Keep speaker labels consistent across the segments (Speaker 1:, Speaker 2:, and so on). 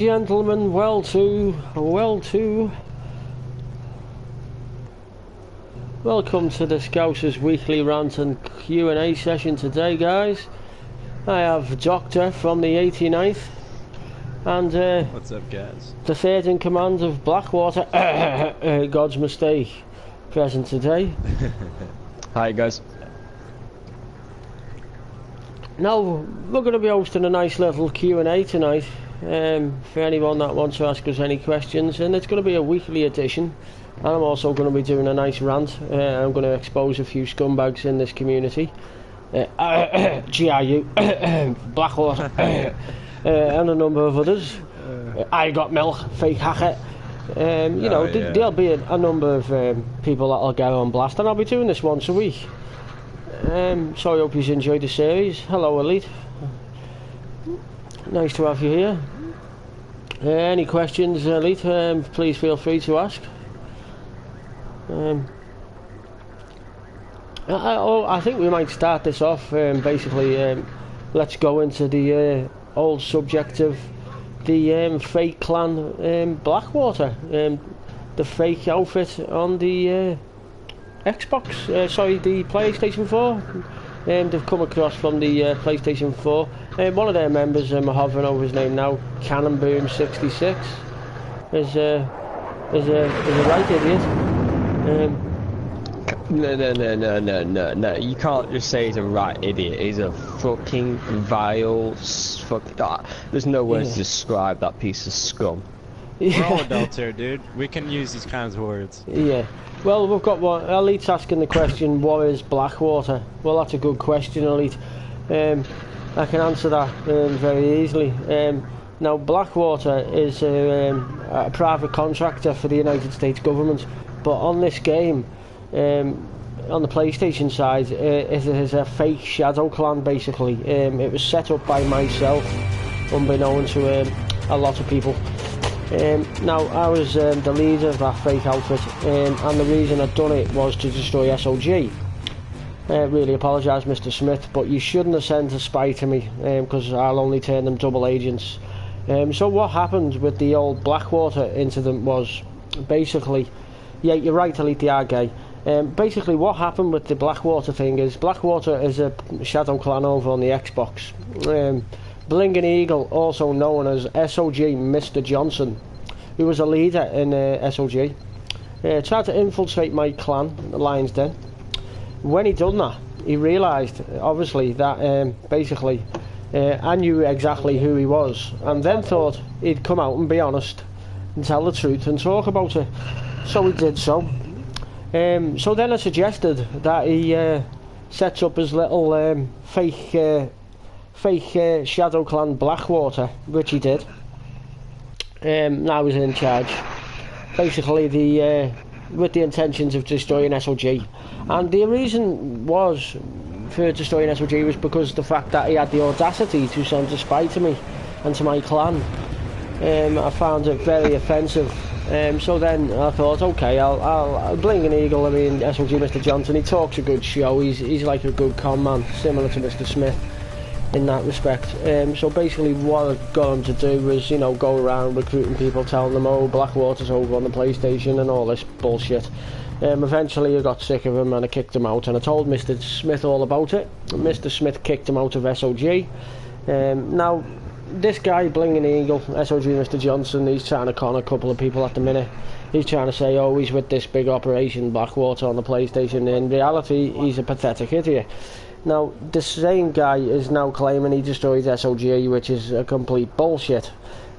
Speaker 1: Gentlemen, welcome to the Scouser's weekly rant and Q&A session today, guys. I have Doctor from the 89th and
Speaker 2: what's up, guys?
Speaker 1: The third in command of Blackwater, God's mistake, present today.
Speaker 3: Hi, guys.
Speaker 1: Now we're going to be hosting a nice little Q&A tonight. For anyone that wants to ask us any questions, and it's going to be a weekly edition, and I'm also going to be doing a nice rant. I'm going to expose a few scumbags in this community, GRU, Blackwater, and a number of others. I got milk, fake hacker. There'll be a number of people that'll get on blast, and I'll be doing this once a week. So I hope you enjoyed the series. Hello, Elite. Nice to have you here. Any questions, Elite, please feel free to ask. I think we might start this off, let's go into the old subject of the fake clan Blackwater, the fake outfit on the Xbox, the PlayStation 4. They've come across from the PlayStation 4. One of their members, I'm hovering over his name now, Cannonboom66, is a right idiot.
Speaker 3: No. You can't just say he's a right idiot. He's a fucking vile There's no words to describe that piece of scum.
Speaker 2: We're all adults here, dude. We can use these kinds of words.
Speaker 1: Yeah. Well, we've got one. Elite's asking the question, what is Blackwater? Well, that's a good question, Elite. I can answer that very easily. Now, Blackwater is a private contractor for the United States government, but on this game, on the PlayStation side, it is a fake shadow clan, basically. It was set up by myself, unbeknown to a lot of people. Now, I was the leader of that fake outfit, and the reason I'd done it was to destroy SOG. Really apologise, Mr. Smith, but you shouldn't have sent a spy to me, because I'll only turn them double agents. So what happened with the old Blackwater incident was, basically, yeah, you're right, Elite, they are gay. Basically, what happened with the Blackwater thing is, Blackwater is a shadow clan over on the Xbox. Blingin' Eagle, also known as SOG Mr. Johnson, who was a leader in SOG, tried to infiltrate my clan, Lion's Den. When he done that, he realised, obviously, that I knew exactly who he was, and then thought he'd come out and be honest, and tell the truth, and talk about it. So he did so. So then I suggested that he sets up his little fake shadow clan Blackwater, which he did. I was in charge, basically with the intentions of destroying SOG, and the reason was for destroying SOG was because the fact that he had the audacity to send a spy to me and to my clan. I found it very offensive. So then I thought, okay, I'll bling an eagle. I mean, SOG Mr. Johnson, he talks a good show. He's like a good con man, similar to Mr. Smith in that respect. So basically what I got him to do was, go around recruiting people, telling them, oh, Blackwater's over on the PlayStation and all this bullshit. Eventually I got sick of him and I kicked him out, and I told Mr. Smith all about it. Mr. Smith kicked him out of SOG. Now, this guy, Blingin' Eagle, SOG Mr. Johnson, he's trying to con a couple of people at the minute. He's trying to say, oh, he's with this big operation, Blackwater, on the PlayStation. In reality, he's a pathetic idiot. Now, the same guy is now claiming he destroyed SOG, which is a complete bullshit.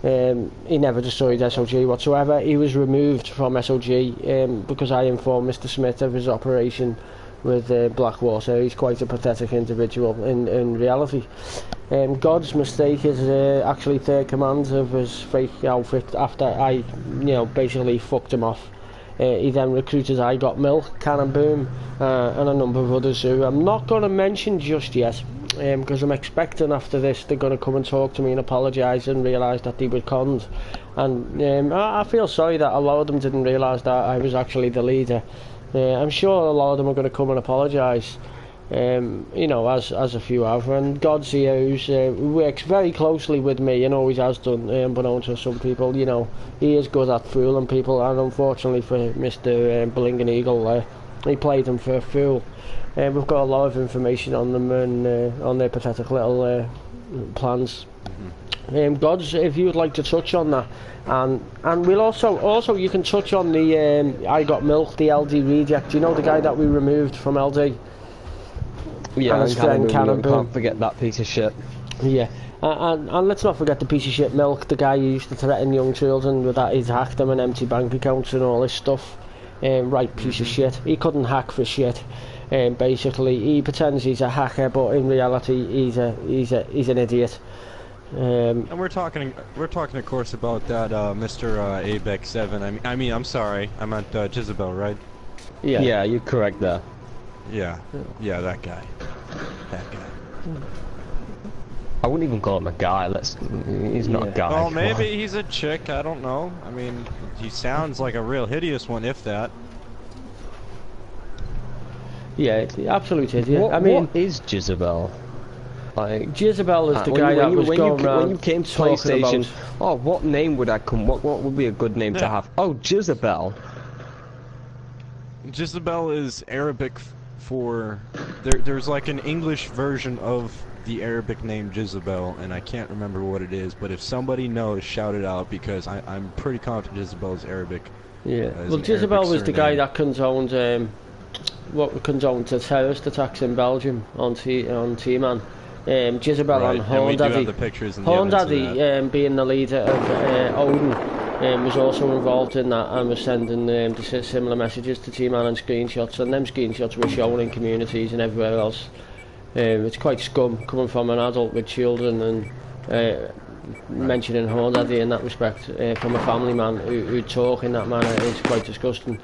Speaker 1: He never destroyed SOG whatsoever. He was removed from SOG because I informed Mr. Smith of his operation with Blackwater. He's quite a pathetic individual in reality. God's mistake is actually third command of his fake outfit after I, basically fucked him off. He then recruited I Got Milk, Cannonboom, and a number of others who I'm not going to mention just yet, because I'm expecting after this they're going to come and talk to me and apologise and realise that they were conned. And I feel sorry that a lot of them didn't realise that I was actually the leader. I'm sure a lot of them are going to come and apologise. You know, as a few have. And God's here, who works very closely with me and always has done, unbeknown to some people. You know, he is good at fooling people, and unfortunately for Mr. Bling and Eagle, he played them for a fool. We've got a lot of information on them and on their pathetic little plans. Gods, if you would like to touch on that, and we'll also you can touch on the I Got Milk, the LD reject. You know, the guy that we removed from LD.
Speaker 3: Yeah,
Speaker 1: and his friend
Speaker 3: Can't forget that piece of shit.
Speaker 1: Yeah, and let's not forget the piece of shit Milk, the guy who used to threaten young children with that he'd hacked them and empty bank accounts and all this stuff. Right piece of shit. He couldn't hack for shit. Basically, he pretends he's a hacker, but in reality, he's an idiot.
Speaker 2: And we're talking, of course, about that Mr. Abex7. I'm sorry, I meant Jezebel, right?
Speaker 1: Yeah.
Speaker 3: Yeah, you're correct there.
Speaker 2: Yeah, that guy.
Speaker 3: I wouldn't even call him a guy. He's not a guy.
Speaker 2: Well, maybe he's a chick. I don't know. I mean, he sounds like a real hideous one, if that.
Speaker 1: Yeah, absolute idiot.
Speaker 3: What is Jezebel? Like,
Speaker 1: Jezebel is the guy that was going around
Speaker 3: when you came to PlayStation. Oh, what name would I come? What would be a good name to have? Oh, Jezebel.
Speaker 2: Jezebel is Arabic for there's like an English version of the Arabic name Jezebel, and I can't remember what it is, but if somebody knows, shout it out, because I'm pretty confident Jezebel is Arabic.
Speaker 1: Yeah, well, Jezebel was the guy that condoned the terrorist attacks in Belgium on T-Man. Jezebel
Speaker 2: right.
Speaker 1: and Horn Daddy. Horn Daddy, being the leader of Odin, was also involved in that and was sending similar messages to T-Man and screenshots, and them screenshots were shown in communities and everywhere else. It's quite scum coming from an adult with children, and mentioning Horn Daddy in that respect from a family man who'd talk in that manner is quite disgusting.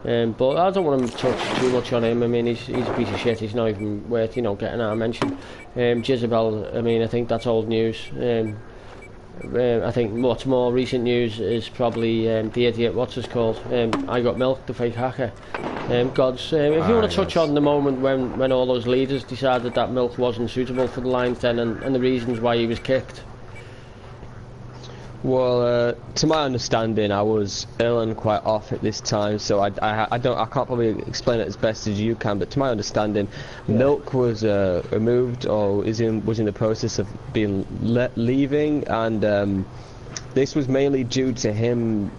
Speaker 1: But I don't want to touch too much on him. I mean, he's a piece of shit. He's not even worth, getting our mention. Jezebel, I mean, I think that's old news. I think what's more recent news is probably the idiot, what's his called? I Got Milk, the fake hacker. Gods, if you want to touch on the moment when all those leaders decided that Milk wasn't suitable for the Lions Den and the reasons why he was kicked.
Speaker 3: Well, to my understanding, I was ill and quite off at this time, so I can't probably explain it as best as you can. But to my understanding, Milk was removed or was in the process of being leaving, and this was mainly due to him.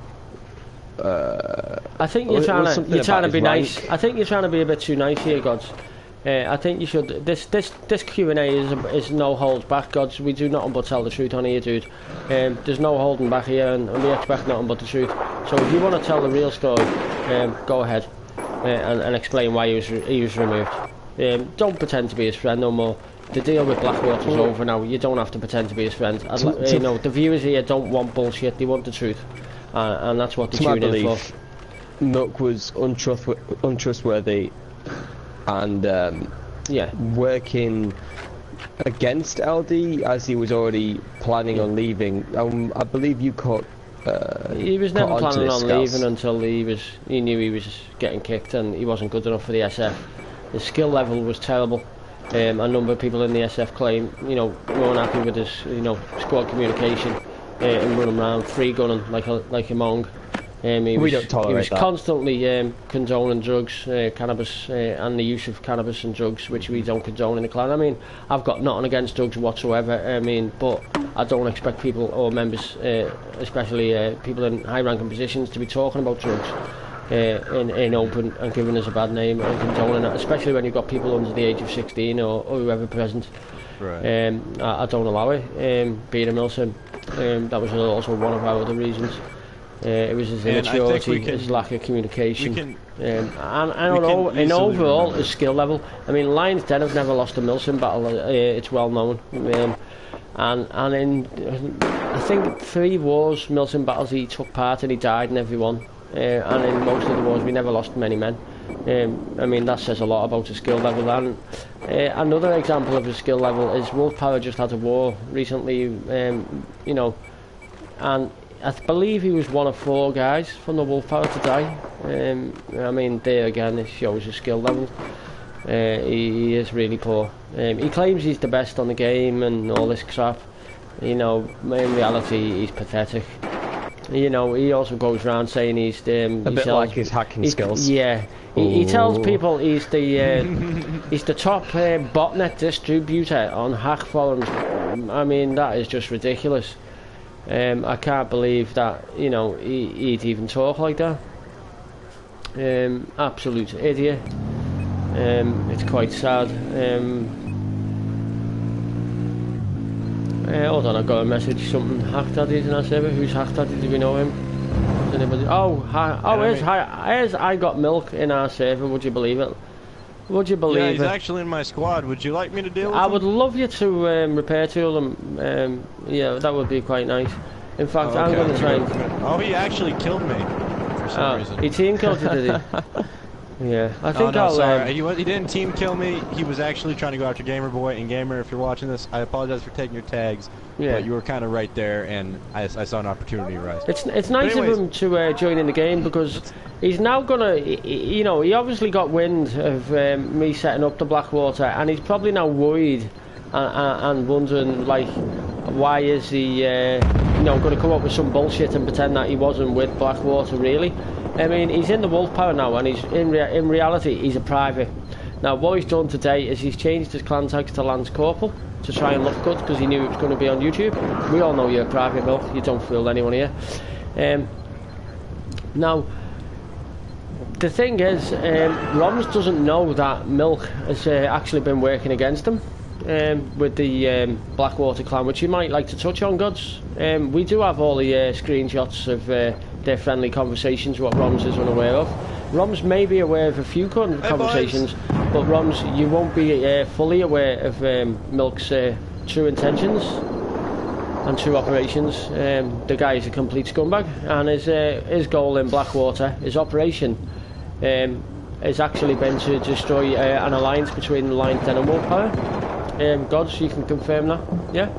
Speaker 3: I
Speaker 1: think you're trying to be nice. I think you're trying to be a bit too nice here, Gods. I think you should. This Q&A is no holds back, Gods. We do nothing but tell the truth on here, dude. There's no holding back here, and we expect nothing but the truth. So if you want to tell the real story, go ahead and explain why he was removed. Don't pretend to be his friend no more. The deal with Blackwater's over now. You don't have to pretend to be his friend. The viewers here don't want bullshit. They want the truth, and that's what they tune in for.
Speaker 3: Milk was untrustworthy. And working against LD as he was already planning on leaving. I believe you caught.
Speaker 1: He was never planning on leaving until he knew he was getting kicked and he wasn't good enough for the SF. His skill level was terrible. A number of people in the SF claim, weren't happy with his, squad communication and running around free gunning like a Mong.
Speaker 3: We don't tolerate that.
Speaker 1: He was constantly condoning drugs, cannabis, and the use of cannabis and drugs, which we don't condone in the clan. I mean, I've got nothing against drugs whatsoever. I mean, but I don't expect people or members, especially people in high-ranking positions, to be talking about drugs in open and giving us a bad name and condoning it, especially when you've got people under the age of 16 or whoever present.
Speaker 2: Right.
Speaker 1: I don't allow it. Being a milsim, that was also one of our other reasons. It was his immaturity, his lack of communication, and overall his skill level. I mean, Lions Den have never lost a milsim battle. It's well known, and in I think 3 wars, milsim battles, he took part and he died in every one. And in most of the wars, we never lost many men. I mean, that says a lot about his skill level. And another example of his skill level is Wolf Power just had a war recently, and I believe he was one of 4 guys from the Wolf Power to die. I mean, there again, it shows his skill level. He is really poor. He claims he's the best on the game and all this crap. You know, in reality, he's pathetic. You know, he also goes around saying he's
Speaker 3: a bit like his hacking skills.
Speaker 1: Yeah, he tells people he's the he's the top botnet distributor on hack forums. I mean, that is just ridiculous. I can't believe that, you know, he'd even talk like that. Absolute idiot. It's quite sad. Hold on, I got a message. Something Hack Daddy's in our server. Who's Hack Daddy? Do we know him? Does anybody? Here's I Got Milk in our server. Would you believe it? Would you believe it?
Speaker 2: Yeah, he's actually in my squad. Would you like me to deal with him?
Speaker 1: I would love you to repair tool him. Yeah, that would be quite nice. In fact, I'm going to try and...
Speaker 2: Oh, he actually killed me for some reason.
Speaker 1: He team killed you, did he? Yeah, I think
Speaker 2: sorry. He didn't team kill me. He was actually trying to go after Gamer Boy. And Gamer, if you're watching this, I apologize for taking your tags. Yeah. But you were kind of right there, and I saw an opportunity arise.
Speaker 1: It's nice of him to join in the game, because he's now gonna, you know, he obviously got wind of me setting up the Blackwater, and he's probably now worried and wondering, like, why is he, you know, going to come up with some bullshit and pretend that he wasn't with Blackwater, really. I mean, he's in the Wolf Power now, and he's in reality, he's a private. Now, what he's done today is he's changed his clan tags to Lance Corporal to try and look good, because he knew it was going to be on YouTube. We all know you're a private, Milk. You don't fool anyone here. Now, the thing is, Roms doesn't know that Milk has actually been working against him with the Blackwater clan, which you might like to touch on, Gods. We do have all the screenshots of their friendly conversations, what Roms is unaware of. Roms may be aware of a few conversations, but Roms, you won't be fully aware of Milk's true intentions and true operations. The guy is a complete scumbag, and his goal in Blackwater, his operation, has actually been to destroy an alliance between the Lion Den and Wolf Power. Gods, you can confirm that, yeah?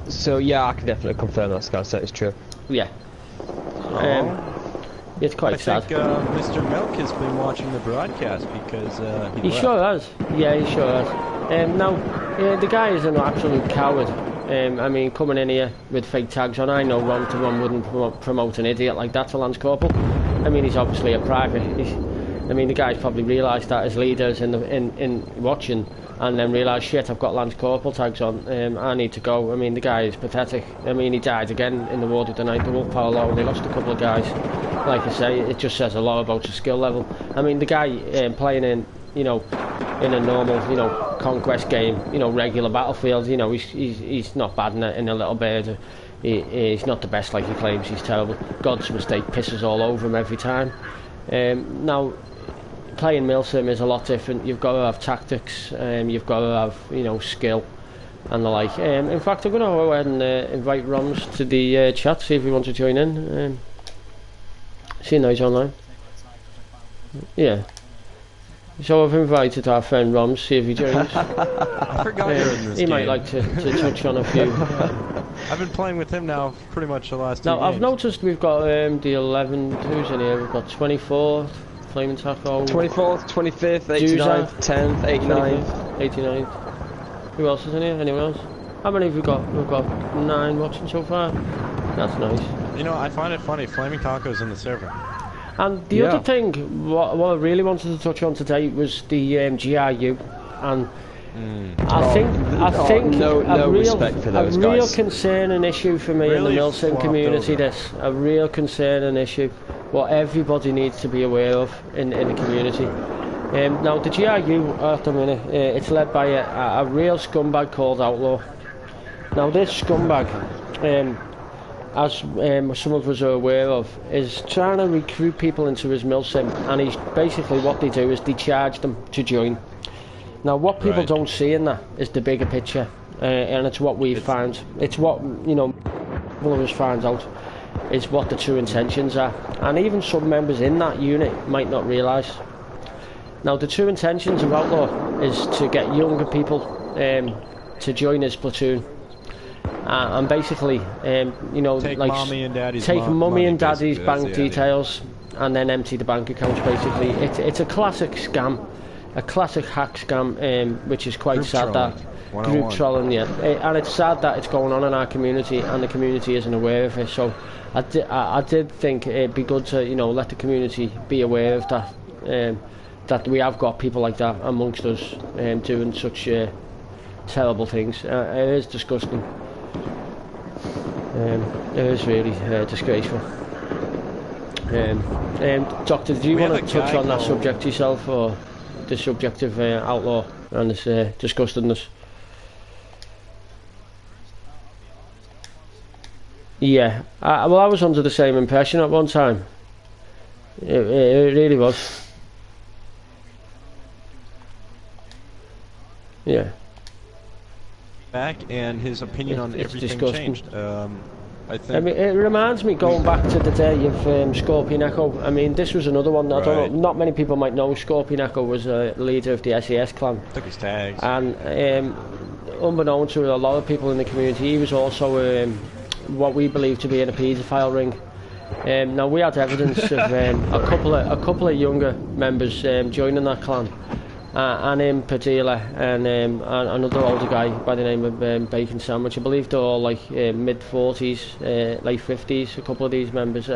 Speaker 3: So yeah, I can definitely confirm that, Scouser, it's true.
Speaker 1: Yeah. It's quite sad.
Speaker 2: I think Mr. Milk has been watching the broadcast, because he
Speaker 1: sure has. Yeah, he sure has. Now, the guy is an absolute coward. I mean, coming in here with fake tags on, I know Ron wouldn't promote an idiot like that to Lance Corporal. I mean, he's obviously a private. I mean, the guy's probably realised that as leaders in watching, and then realised, shit, I've got Lance Corporal tags on, I need to go. I mean, the guy is pathetic. I mean, he died again in the Ward of the Night, the Wolf Power Low. They lost a couple of guys. Like I say, it just says a lot about your skill level. I mean, the guy playing in, you know, in a normal, you know, conquest game, you know, regular battlefield, you know, he's not bad in a little bird. He's not the best like he claims. He's terrible. God's mistake pisses all over him every time. Now, playing milsim is a lot different. You've got to have tactics, you've got to have, you know, skill and the like. In fact, I'm going to go ahead and invite Roms to the chat, see if he wants to join in. See now he's online. Yeah. So I've invited our friend Roms, see if he joins.
Speaker 2: I forgot you're in this
Speaker 1: He
Speaker 2: game.
Speaker 1: might like to touch on a few.
Speaker 2: I've been playing with him now pretty much the last 2
Speaker 1: Now,
Speaker 2: games.
Speaker 1: I've noticed we've got the 11, who's in here? We've got 24th, Flaming Taco.
Speaker 3: 24th, 25th, 89th, 10th, 89th.
Speaker 1: 89th. Who else is in here? Anyone else? How many have we got? We've got 9 watching so far. That's nice.
Speaker 2: You know, I find it funny, Flaming Taco's in the server.
Speaker 1: And the other thing, what I really wanted to touch on today was the GRU, and I think
Speaker 3: no respect for those guys.
Speaker 1: A real concern and issue for me in the milsim community. A real concern and issue, what everybody needs to be aware of in the community. Now the GRU at the minute, it's led by a real scumbag called Outlaw. Now this scumbag, as some of us are aware of, is trying to recruit people into his milsim, and he's basically, what they do is they charge them to join. Now what people don't see in that is the bigger picture, and it's what we've found. It's what, you know, all of us finds out is what the true intentions are, and even some members in that unit might not realise. Now the true intentions of Outlaw is to get younger people to join his platoon. And basically, you know,
Speaker 2: take
Speaker 1: like
Speaker 2: mommy and daddy's
Speaker 1: mummy and daddy's
Speaker 2: basically.
Speaker 1: bank details and then empty the bank accounts. Basically, it's a classic scam. a classic hack scam, which is quite
Speaker 2: Group
Speaker 1: sad
Speaker 2: trolling,
Speaker 1: that
Speaker 2: 101.
Speaker 1: group trolling, yeah, and it's sad that it's going on in our community and the community isn't aware of it. So I did think it'd be good to, you know, let the community be aware of that, that we have got people like that amongst us, doing such terrible things. It is disgusting. It is really disgraceful. Doctor, do you want to touch on that subject yourself, or the subject of outlaw and its disgustingness? Yeah, well, I was under the same impression at one time. It really was. Yeah.
Speaker 2: Back, and his opinion on
Speaker 1: It's
Speaker 2: everything
Speaker 1: disgusting.
Speaker 2: changed. I think.
Speaker 1: I mean, it reminds me, going back to the day of Scorpion Echo. I mean, this was another one. I don't
Speaker 2: Right.
Speaker 1: know. Not many people might know Scorpion Echo was a leader of the SES clan,
Speaker 2: Took his tags.
Speaker 1: and unbeknown to a lot of people in the community, he was also what we believe to be in a paedophile ring. Now we had evidence of a couple of younger members joining that clan, and him, Padilla, and another older guy by the name of Bacon Sandwich. I believe they're all like mid-40s, late 50s, a couple of these members,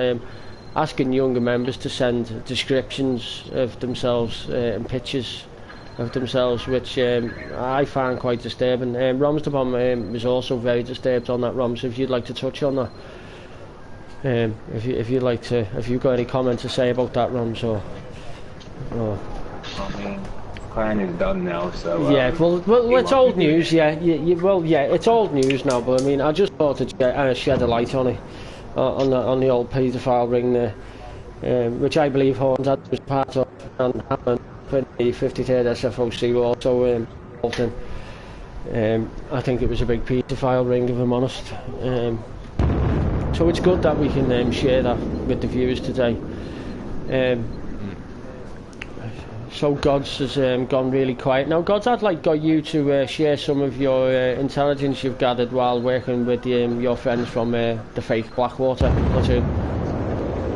Speaker 1: asking younger members to send descriptions of themselves and pictures of themselves, which I find quite disturbing. Romsdabom was also very disturbed on that, Rom, so if you'd like to touch on that. If you'd like to, if you've got any comment to say about that, Roms, or
Speaker 4: I mean, clan is done now, so
Speaker 1: yeah, well, it's old news. Yeah, it's old news now. But I mean, I just thought to shed a light on it, on the old paedophile ring there, which I believe Horns was part of, and happened for the 53rd SFOC were also involved in. I think it was a big paedophile ring, if I'm honest. So it's good that we can share that with the viewers today. So Gods has gone really quiet. Now Gods, I'd like got you to share some of your intelligence you've gathered while working with your friends from the fake Blackwater platoon,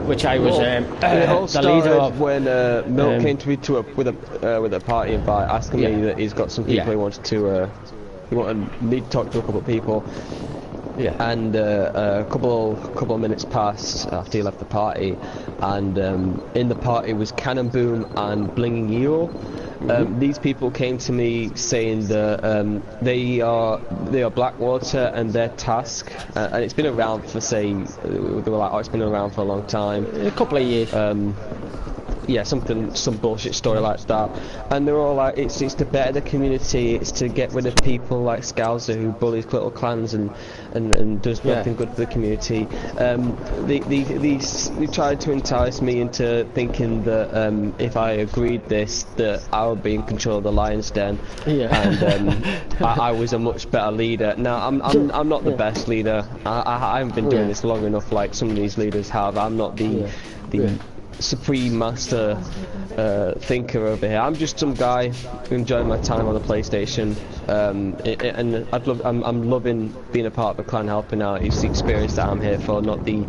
Speaker 1: which I was the leader of.
Speaker 3: When Milk came to me with a party invite, asking me that he's got some people he wanted to need to talk to a couple of people. Yeah. And a couple of minutes passed after he left the party, and in the party was Cannon Boom and Blinging Eagle. These people came to me saying that they are Blackwater, and their task, and it's been around for they were like, oh, it's been around for a long time,
Speaker 1: a couple of years.
Speaker 3: Yeah, some bullshit story like that, and they're all like, it's to better the community, it's to get rid of people like Scouser who bullies little clans and does nothing good for the community. They tried to entice me into thinking that if I agreed this, that I would be in control of the lion's den, and I was a much better leader. Now I'm not the best leader. I haven't been doing this long enough like some of these leaders have. I'm not the supreme master thinker over here. I'm just some guy who enjoyed my time on the PlayStation, and I'm loving being a part of a clan, helping out. It's the experience that I'm here for, not the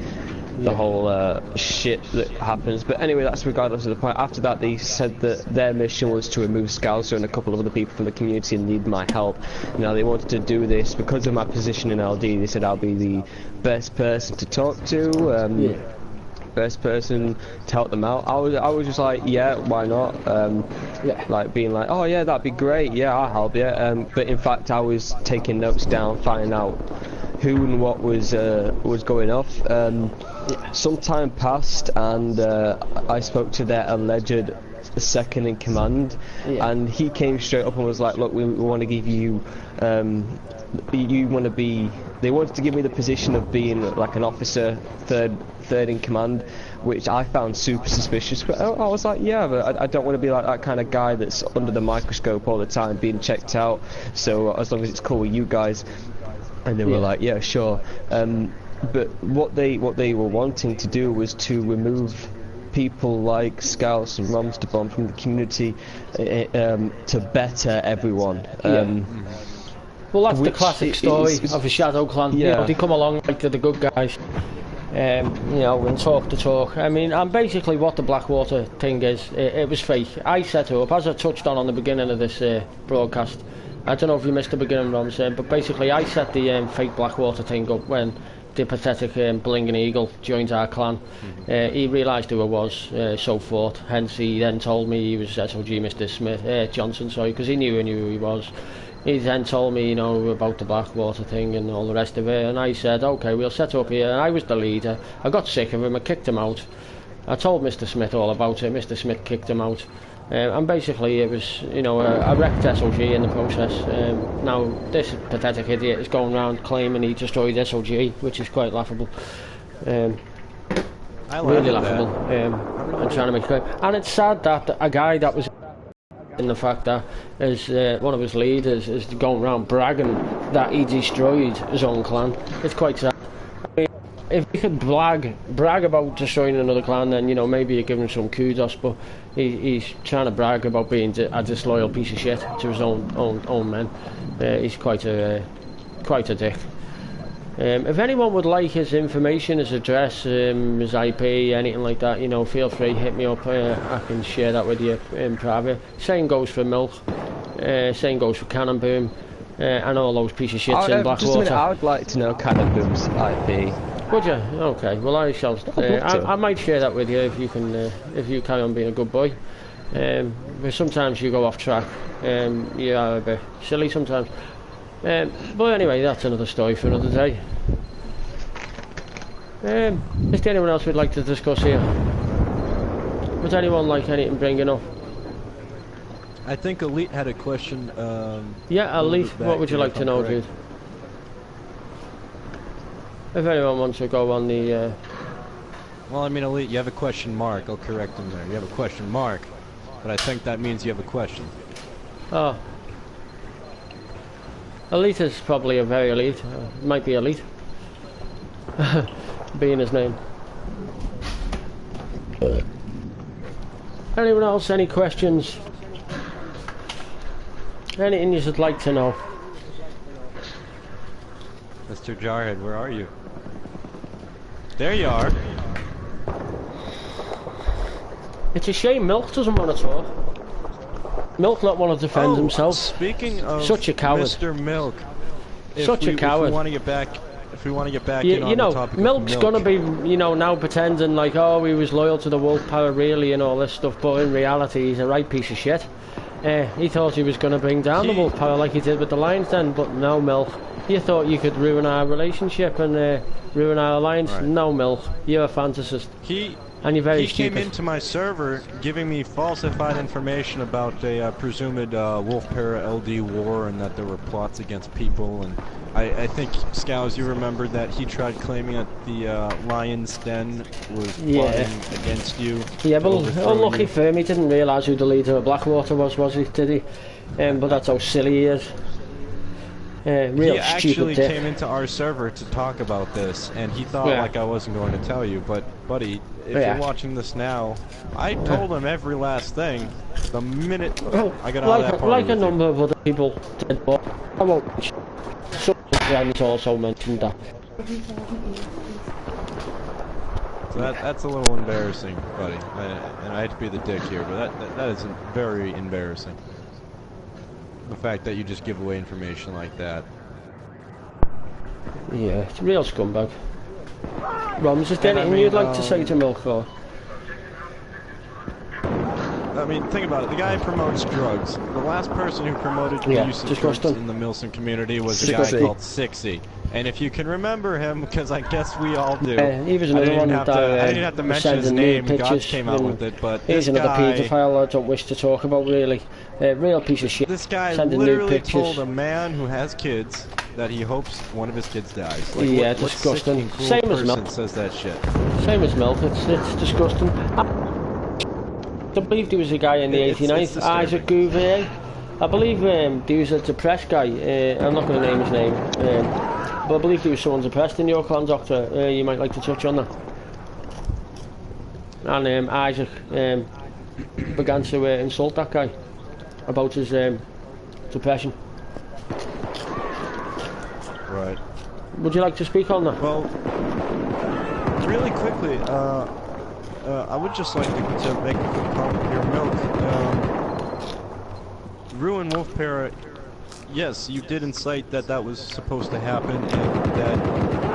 Speaker 3: whole shit that happens. But anyway, that's regardless of the point. After that, they said that their mission was to remove Scouser and a couple of other people from the community and need my help. Now they wanted to do this because of my position in LD. They said I'll be the best person to talk to. Best person to help them out. I was just like, yeah, why not? Like being like, oh yeah, that'd be great. Yeah, I'll help you. But in fact, I was taking notes down, finding out who and what was going off. Some time passed, and I spoke to their alleged second in command, and he came straight up and was like, look, we want to give you. They wanted to give me the position of being like an officer, third in command, which I found super suspicious. But I was like, yeah, but I don't want to be like that kind of guy that's under the microscope all the time, being checked out. So as long as it's cool with you guys, and they were like, yeah, sure. But what they were wanting to do was to remove people like Scouts and Romsdabom from the community to better everyone.
Speaker 1: Well, that's the classic story of a shadow clan.
Speaker 3: Yeah.
Speaker 1: You know, they come along like they're the good guys, you know, and talk the talk. I mean, and basically what the Blackwater thing is, it was fake. I set it up, as I touched on the beginning of this broadcast. I don't know if you missed the beginning, Ron, but basically I set the fake Blackwater thing up when the pathetic Blinging Eagle joined our clan. He realised who I was, so forth. Hence he then told me he was SOG Mr. Smith, Johnson, sorry, because he knew who he was. He then told me, you know, about the Blackwater thing and all the rest of it, and I said, okay, we'll set up here. And I was the leader. I got sick of him, I kicked him out. I told Mr. Smith all about it. Mr. Smith kicked him out. And basically it was, you know, I wrecked SOG in the process. Now this pathetic idiot is going around claiming he destroyed SOG, which is quite laughable. Really laughable. I'm trying to make it. And it's sad that a guy that was in the fact that as one of his leaders is going around bragging that he destroyed his own clan. It's quite sad. I mean, if he could brag about destroying another clan, then, you know, maybe you give him some kudos, but he's trying to brag about being a disloyal piece of shit to his own men. He's quite a dick. If anyone would like his information, his address, his IP, anything like that, you know, feel free, hit me up. I can share that with you in private. Same goes for Milk, same goes for Cannon Boom, and all those piece of shits in Blackwater.
Speaker 3: Just a minute, I would like to know Cannon Boom's IP.
Speaker 1: Would you? Okay. Well, I shall. I might share that with you if you can. If you carry on being a good boy. But sometimes you go off track. You are a bit silly sometimes. But anyway, that's another story for another day. Is there anyone else we'd like to discuss here? Would anyone like anything bringing up?
Speaker 2: I think Elite had a question.
Speaker 1: Yeah, Elite, what would you like to know, dude? If anyone wants to go on the...
Speaker 2: Well, I mean, Elite, you have a question mark. I'll correct him there. You have a question mark, but I think that means you have a question.
Speaker 1: Oh. Elite is probably a very elite. Might be Elite. Being his name. Anyone else? Any questions? Anything you should like to know?
Speaker 2: Mr. Jarhead, where are you? There you are.
Speaker 1: It's a shame Milk doesn't want to talk. Milk not want to defend himself.
Speaker 2: Speaking of
Speaker 1: such a coward.
Speaker 2: Mr. Milk,
Speaker 1: Such a coward.
Speaker 2: If we want to get back, in on
Speaker 1: know,
Speaker 2: the topic
Speaker 1: Milk's
Speaker 2: of Milk.
Speaker 1: gonna be, you know, now pretending like, oh, he was loyal to the Wolf Power really and all this stuff, but in reality he's a right piece of shit. He thought he was gonna bring down the Wolf Power like he did with the Lions Den, but no, Milk. You thought you could ruin our relationship and ruin our alliance? Right. No, Milk. You're a fantasist. And you're very stupid.
Speaker 2: He came into my server giving me falsified information about a presumed Wolf Para LD war and that there were plots against people. And I think, Scouse, you remember that he tried claiming that the Lion's Den was plotting against you. Yeah, but
Speaker 1: unlucky for him, he didn't realise who the leader of Blackwater was he? Did he? But that's how silly he is. Real
Speaker 2: he actually
Speaker 1: dick.
Speaker 2: came into our server to talk about this, and he thought like I wasn't going to tell you, but buddy, if you're watching this now, I told him every last thing the minute I got out of that party.
Speaker 1: Like a number of other people did, but I won't. Some friends also mentioned that.
Speaker 2: So that's a little embarrassing, buddy, and I hate to be the dick here, but that is very embarrassing. The fact that you just give away information like that.
Speaker 1: Yeah, it's a real scumbag. Ron, is there anything you'd like to say to Milk? Or?
Speaker 2: I mean, think about it. The guy promotes drugs. The last person who promoted the use of drugs in the milsim community was a guy called Sixy. And if you can remember him, because I guess we all do.
Speaker 1: He was another one that
Speaker 2: I didn't have to mention his name. God came out with it, but
Speaker 1: he's another paedophile I don't wish to talk about, really. Real piece of shit.
Speaker 2: This guy literally told a man who has kids that he hopes one of his kids dies. Like,
Speaker 1: yeah, disgusting.
Speaker 2: Same as Milk. Says that shit.
Speaker 1: Same as Milk. It's disgusting. I believe there was a guy in the 89th, Isaac Gouvier. I believe there was a depressed guy. I'm not going to name his name. But I believe there was someone depressed in your clan, Doctor. You might like to touch on that. And Isaac began to insult that guy about his depression.
Speaker 2: Right.
Speaker 1: Would you like to speak on that?
Speaker 2: Well, really quickly, I would just like to make a quick comment here, Milk. Ruin Wolf Para, yes, you did incite that was supposed to happen, and that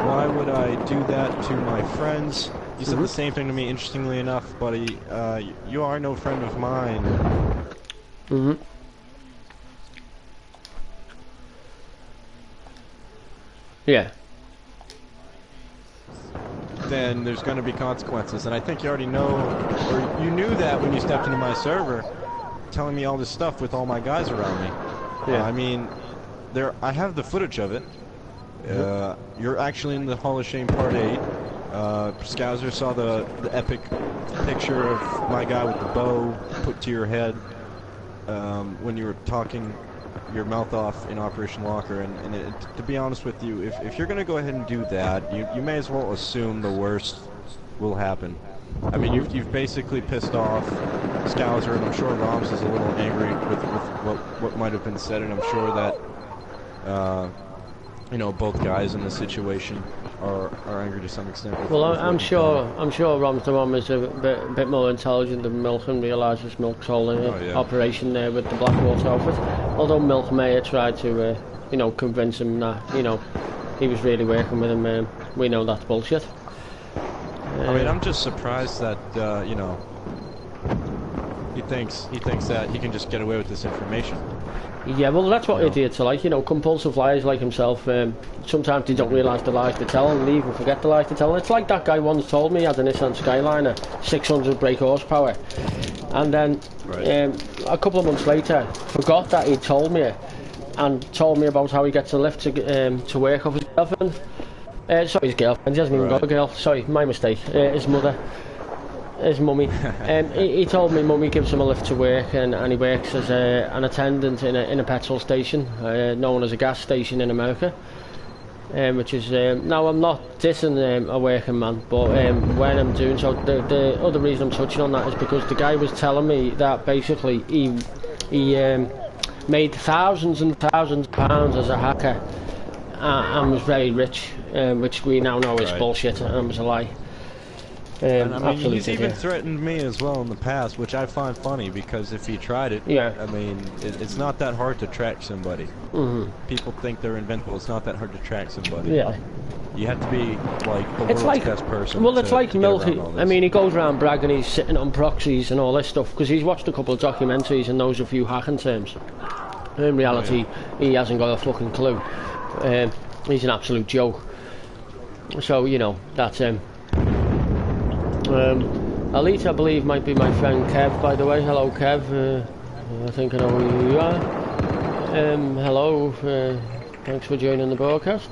Speaker 2: why would I do that to my friends? You said the same thing to me, interestingly enough, buddy. You are no friend of mine.
Speaker 1: Yeah.
Speaker 2: Then there's going to be consequences, and I think you already know, or you knew that when you stepped into my server, telling me all this stuff with all my guys around me. Yeah. I mean, I have the footage of it. You're actually in the Hall of Shame Part 8. Scouser saw the epic picture of my guy with the bow put to your head when you were talking your mouth off in Operation Locker, and to be honest with you, if you're going to go ahead and do that, you may as well assume the worst will happen. I mean, you've basically pissed off Scouser, and I'm sure Roms is a little angry with what might have been said, and I'm sure that you know, both guys in this situation are angry to some extent.
Speaker 1: Well, I'm sure Roms the Mom is a bit more intelligent than Milk and realises Milk's holding operation there with the Blackwater outfit. Although Milk may have tried to, you know, convince him that, you know, he was really working with him. We know that's bullshit.
Speaker 2: I mean, I'm just surprised that you know, he thinks that he can just get away with this information.
Speaker 1: Yeah, well, that's what idiots are like, you know, compulsive liars like himself. Sometimes they don't realise the lies to tell and leave and forget the lies to tell. It's like that guy once told me he had a Nissan Skyliner, 600 brake horsepower, and then a couple of months later forgot that he'd told me it, and told me about how he gets a lift to work off his girlfriend. Sorry, his girlfriend. He hasn't even got a girl. Sorry, my mistake. His mother. His mummy. He told me mummy gives him a lift to work, and he works as an attendant in a petrol station, known as a gas station in America. Which is now I'm not dissing a working man, but when I'm doing so, the other reason I'm touching on that is because the guy was telling me that basically he made thousands and thousands of pounds as a hacker and was very rich, which we now know is bullshit and was a lie.
Speaker 2: And I mean, he's even threatened me as well in the past, which I find funny because if he tried it, I mean, it's not that hard to track somebody. People think they're invincible. It's not that hard to track somebody. Yeah. You have to be like the world's best person. Well, it's like Milky.
Speaker 1: I mean, he goes around bragging he's sitting on proxies and all this stuff because he's watched a couple of documentaries and knows a few hacking terms. In reality, he hasn't got a fucking clue. He's an absolute joke. So, you know, that's him. Elite, I believe, might be my friend Kev, by the way. Hello, Kev. I think I know who you are. Hello. Thanks for joining the broadcast.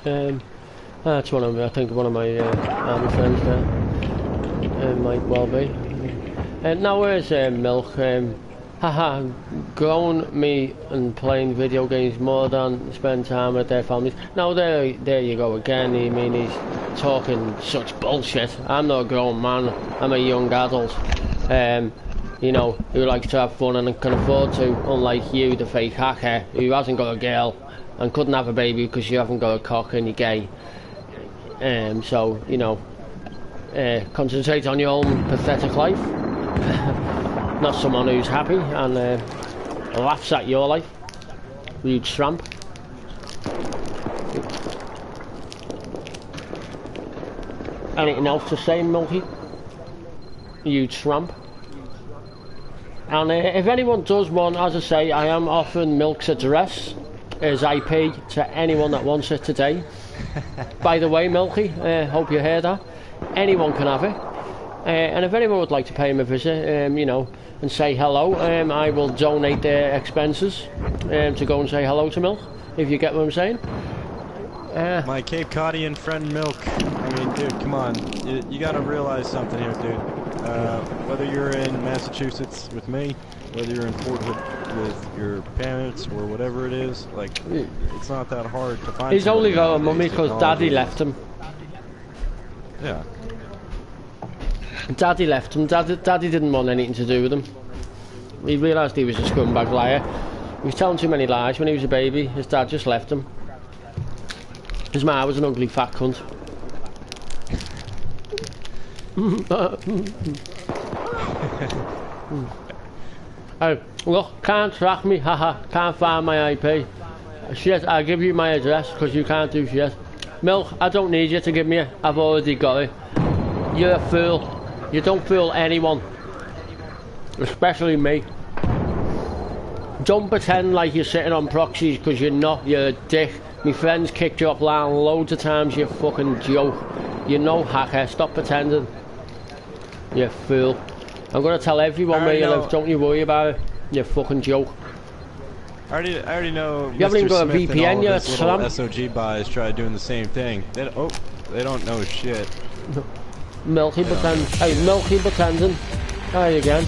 Speaker 1: That's one of, I think, one of my army friends there. Might well be. Now, where's Milk? Haha, grown me and playing video games more than spend time with their families. Now there you go again. I mean, he's talking such bullshit. I'm not a grown man. I'm a young adult. You know, who likes to have fun and can afford to. Unlike you, the fake hacker, who hasn't got a girl and couldn't have a baby because you haven't got a cock and you're gay. So you know, concentrate on your own pathetic life. Not someone who's happy and laughs at your life, you tramp. Anything else to say, Milky? You tramp. And if anyone does want, as I say, I am offering Milk's address as IP to anyone that wants it today. By the way, Milky, hope you hear that. Anyone can have it. And if anyone would like to pay him a visit, you know, and say hello, I will donate their expenses to go and say hello to Milk, if you get what I'm saying.
Speaker 2: My Cape Codian friend Milk. I mean, dude, come on. You gotta realize something here, dude. Whether you're in Massachusetts with me, whether you're in Fort Hood with your parents or whatever it is, like, it's not that hard to find.
Speaker 1: He's only got a mummy because Daddy left him.
Speaker 2: Yeah.
Speaker 1: Daddy left him. Daddy didn't want anything to do with him. He realised he was a scumbag liar. He was telling too many lies when he was a baby. His dad just left him. His ma was an ugly fat cunt. Oh, look, can't track me, haha, can't find my IP. Shit, I'll give you my address because you can't do shit. Milk, I don't need you to give me it, I've already got it. You're a fool. You don't fool anyone. Especially me. Don't pretend like you're sitting on proxies because you're not, you're a dick. My friends kicked you offline loads of times, you fucking joke. You're no hacker, stop pretending. You fool. I'm gonna tell everyone where you live, don't you worry about it. You fucking joke.
Speaker 2: I already know.
Speaker 1: You haven't even got a
Speaker 2: Smith
Speaker 1: VPN
Speaker 2: and all
Speaker 1: yet,
Speaker 2: of his little
Speaker 1: Slam.
Speaker 2: SOG buys try doing the same thing. They don't know shit.
Speaker 1: Milky pretending. Hey, Milky pretending. Hi again.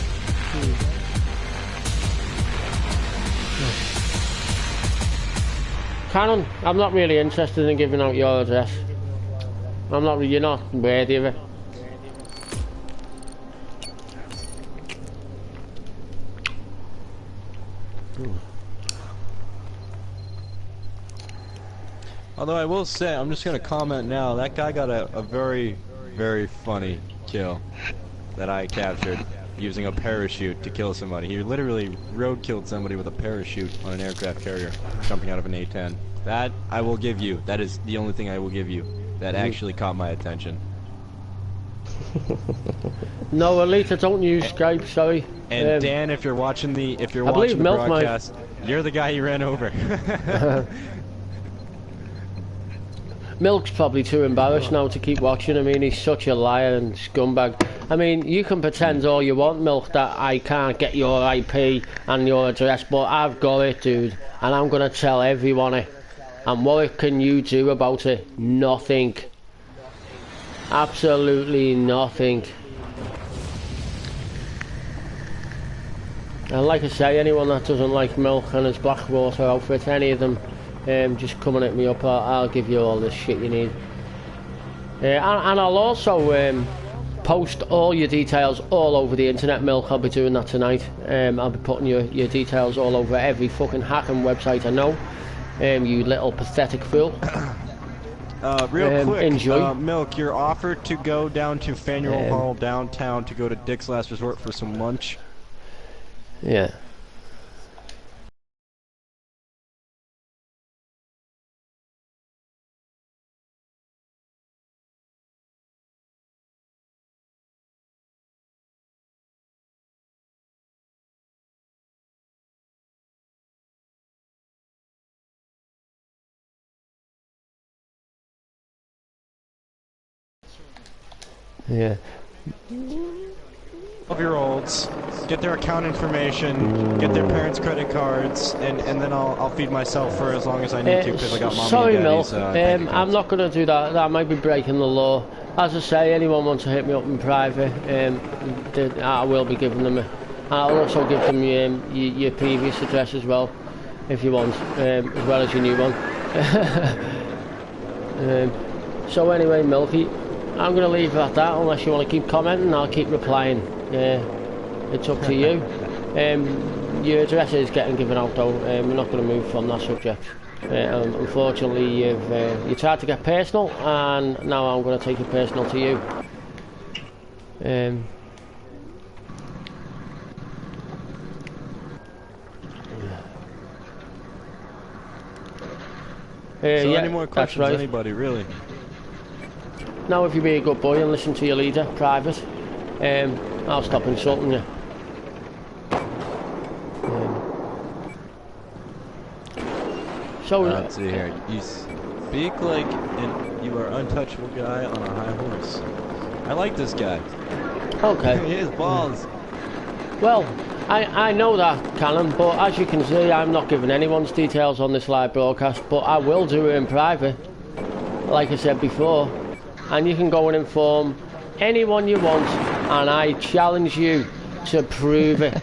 Speaker 1: Cannon, I'm not really interested in giving out your address. You're not worthy of it.
Speaker 2: Although I will say, I'm just gonna comment now, that guy got a very, very funny kill that I captured using a parachute to kill somebody. He literally road killed somebody with a parachute on an aircraft carrier jumping out of an A-10. That I will give you. That is the only thing I will give you that actually caught my attention.
Speaker 1: No, Alita, don't use Skype, sorry.
Speaker 2: And Dan, if you're watching the broadcast, you're the guy you ran over.
Speaker 1: Milk's probably too embarrassed now to keep watching. I mean, he's such a liar and scumbag. I mean, you can pretend all you want, Milk, that I can't get your IP and your address, but I've got it, dude, and I'm gonna tell everyone it. And what can you do about it? Nothing. Absolutely nothing. And like I say, anyone that doesn't like Milk and his Blackwater outfit, any of them, just coming at me up, I'll give you all the shit you need. And I'll also post all your details all over the internet, Milk. I'll be doing that tonight. I'll be putting your details all over every fucking hacking website I know. You little pathetic fool.
Speaker 2: Real quick,
Speaker 1: enjoy.
Speaker 2: Milk, you're offered to go down to Faneuil Hall downtown to go to Dick's Last Resort for some lunch.
Speaker 1: Yeah. Yeah.
Speaker 2: 12-year-olds get their account information, get their parents' credit cards, and then I'll feed myself for as long as I need to because I got mommy
Speaker 1: sorry,
Speaker 2: and daddy's
Speaker 1: Milk. I'm not going to do that. That might be breaking the law. As I say, anyone wants to hit me up in private, I will be giving them it. I'll also give them your previous address as well, if you want, as well as your new one. So anyway, Milky, I'm going to leave it at that. Unless you want to keep commenting, I'll keep replying. It's up to you. Your address is getting given out though. We're not going to move from that subject. Unfortunately, you tried to get personal, and now I'm going to take it personal to you.
Speaker 2: So
Speaker 1: yeah,
Speaker 2: any more questions,
Speaker 1: right.
Speaker 2: anybody, really?
Speaker 1: Now if you be a good boy and listen to your leader, private, I'll stop insulting you. So
Speaker 2: let's see here. You speak like you are untouchable guy on a high horse. I like this guy.
Speaker 1: Okay.
Speaker 2: He has balls.
Speaker 1: Well, I know that, Cannon, but as you can see, I'm not giving anyone's details on this live broadcast, but I will do it in private, like I said before. And you can go and inform anyone you want, and I challenge you to prove it.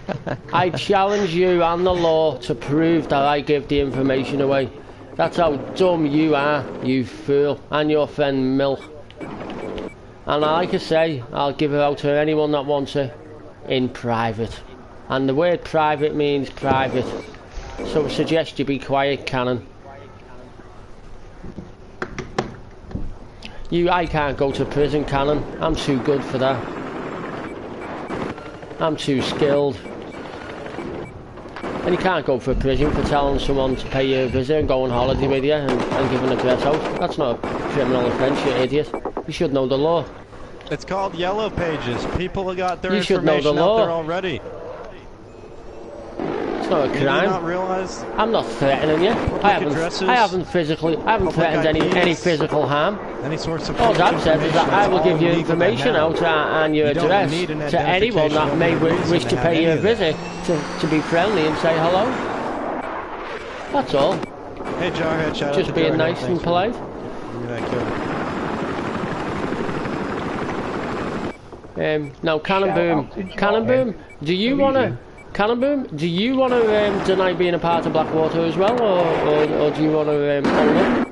Speaker 1: I challenge you and the law to prove that I give the information away. That's how dumb you are, you fool, and your friend Milk. And like I say, I'll give it out to anyone that wants it in private. And the word private means private. So I suggest you be quiet, Cannon. I can't go to prison, Cannon. I'm too good for that. I'm too skilled. And you can't go for prison for telling someone to pay you a visit and go on holiday with you and give an address out. That's not a criminal offence, you idiot. You should know the law.
Speaker 2: It's called Yellow Pages. People have got their
Speaker 1: You should know the
Speaker 2: information out
Speaker 1: law.
Speaker 2: there already.
Speaker 1: It's not a
Speaker 2: Do you
Speaker 1: crime.
Speaker 2: not realize?
Speaker 1: I'm not threatening you. I haven't threatened any physical harm.
Speaker 2: Any sorts of
Speaker 1: All I've said is that I will give you
Speaker 2: legal
Speaker 1: information
Speaker 2: now.
Speaker 1: out and your
Speaker 2: You don't
Speaker 1: address
Speaker 2: need an
Speaker 1: to anyone
Speaker 2: identification
Speaker 1: that may
Speaker 2: of a reason
Speaker 1: wish
Speaker 2: to
Speaker 1: to
Speaker 2: have
Speaker 1: pay you
Speaker 2: any
Speaker 1: a
Speaker 2: of that.
Speaker 1: visit to be friendly and say hello. That's all.
Speaker 2: Hey, Jarhead, shout out
Speaker 1: Just
Speaker 2: to
Speaker 1: being
Speaker 2: Jarhead.
Speaker 1: nice
Speaker 2: Thanks
Speaker 1: and
Speaker 2: for
Speaker 1: polite.
Speaker 2: giving me that kill.
Speaker 1: Now, Cannon
Speaker 4: Shout
Speaker 1: Boom,
Speaker 4: out to
Speaker 1: Cannon
Speaker 4: Jarhead.
Speaker 1: Boom, do you want to? Cannon Boom, do you want to deny being a part of Blackwater as well, or do you want to own up?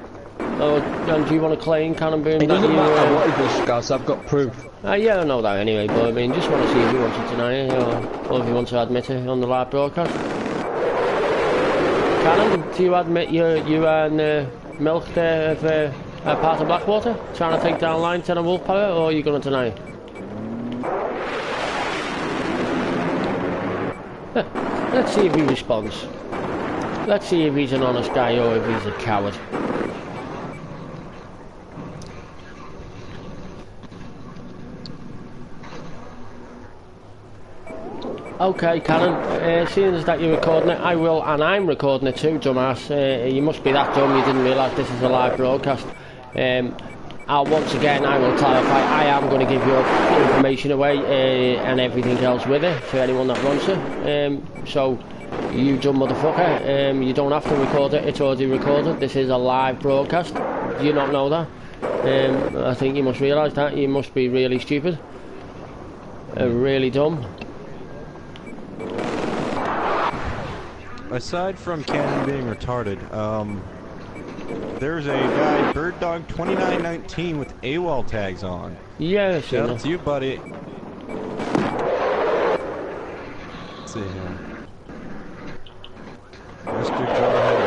Speaker 1: And do you want to claim, Cannon Boom,
Speaker 3: It
Speaker 1: that
Speaker 3: doesn't
Speaker 1: you...
Speaker 3: matter what he does, Scouser, I've got proof.
Speaker 1: Yeah, I know that anyway, but I mean, just want to see if you want to deny it, or if you want to admit it on the live broadcast. Cannon, do you admit you and Milk there are part of Blackwater, trying to take down Line 10 and Wolf Power, or are you going to deny it? Let's see if he responds. Let's see if he's an honest guy or if he's a coward. Okay, Cannon, seeing as that you're recording it, I will, and I'm recording it too, dumbass. You must be that dumb you didn't realise this is a live broadcast. Once again, I will clarify, I am going to give your information away and everything else with it for anyone that wants it. So, you dumb motherfucker, you don't have to record it, it's already recorded. This is a live broadcast. Do you not know that? I think you must realise that. You must be really stupid. Really dumb.
Speaker 2: Aside from Cannon being retarded, there's a guy, BirdDog2919, with AWOL tags on.
Speaker 1: Yes,
Speaker 2: Shout out to you, buddy. Let's see here. Mr. Jarhead.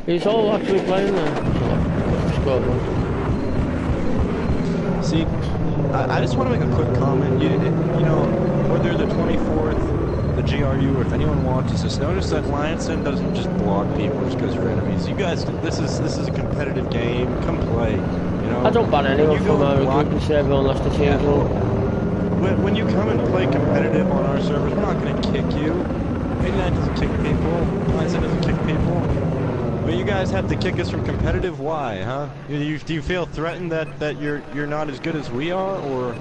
Speaker 1: He's all actually playing there.
Speaker 2: See, I just want to make a quick comment. You know, whether the 24th, the GRU, or if anyone watches this, notice that Lionson doesn't just block people just because they're enemies. You guys, this is a competitive game. Come play. You know.
Speaker 1: I don't ban anyone from our recruitment server unless they change one.
Speaker 2: When you come and play competitive on our servers, we're not going to kick you. Midnight doesn't kick people. Lionson doesn't kick people. But you guys have to kick us from competitive. Why, huh? Do you feel threatened that you're not as good as we are, or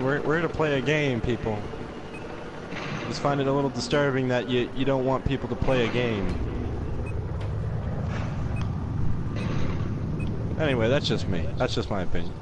Speaker 2: we're here to play a game, people? I just find it a little disturbing that you don't want people to play a game. Anyway, that's just me. That's just my opinion.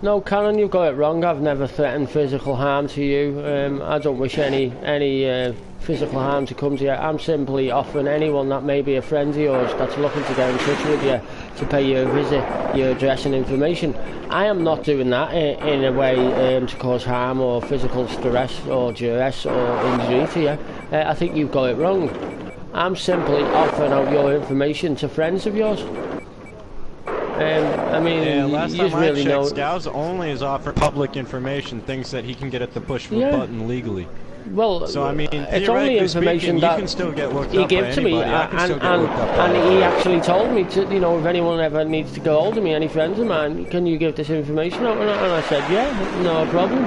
Speaker 1: No, Cannon, you've got it wrong. I've never threatened physical harm to you. I don't wish any physical harm to come to you. I'm simply offering anyone that may be a friend of yours that's looking to get in touch with you to pay you a visit, your address and information. I am not doing that in a way to cause harm or physical stress or duress or injury to you. I think you've got it wrong. I'm simply offering out your information to friends of yours. I mean,
Speaker 2: yeah, last time
Speaker 1: really
Speaker 2: I checked,
Speaker 1: know.
Speaker 2: Scouser only is offering public information, things that he can get at the push of a button legally.
Speaker 1: Well,
Speaker 2: so I mean,
Speaker 1: it's only information
Speaker 2: speaking,
Speaker 1: that
Speaker 2: you can still get looked
Speaker 1: he
Speaker 2: up
Speaker 1: gave
Speaker 2: by
Speaker 1: to me,
Speaker 2: anybody.
Speaker 1: and he actually told me to, you know, if anyone ever needs to get hold of me, any friends of mine, can you give this information out? And I said, yeah, no problem.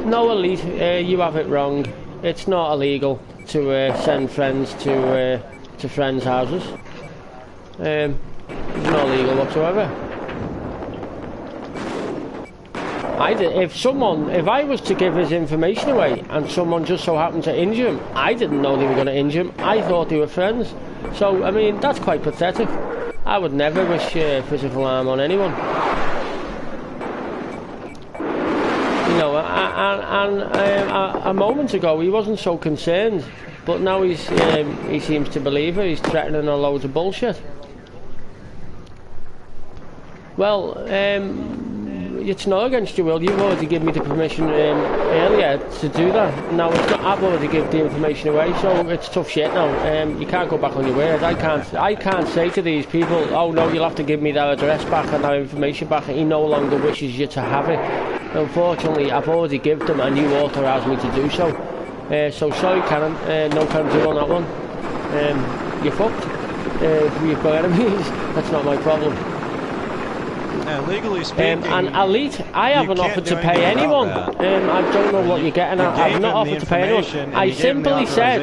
Speaker 1: No, Elite, you have it wrong. It's not illegal to send friends to friends' houses. It's not illegal whatsoever. If I was to give his information away and someone just so happened to injure him, I didn't know they were going to injure him. I thought they were friends. So, I mean, that's quite pathetic. I would never wish physical harm on anyone. You know, a moment ago he wasn't so concerned, but now he seems to believe it. He's threatening a load of bullshit. Well, it's not against your will. You've already given me the permission earlier to do that. Now it's not. I've already given the information away, so it's tough shit now. You can't go back on your word. I can't say to these people, oh no, you'll have to give me that address back and that information back. He no longer wishes you to have it. Unfortunately, I've already given them, and you authorised me to do so. So sorry, Canon. No can do on that one. You're fucked. If you've got enemies, that's not my problem.
Speaker 2: Legally speaking,
Speaker 1: and Elite, I haven't offered to pay anyone. I don't know what you're getting at. I've not offered to pay anyone. I simply said,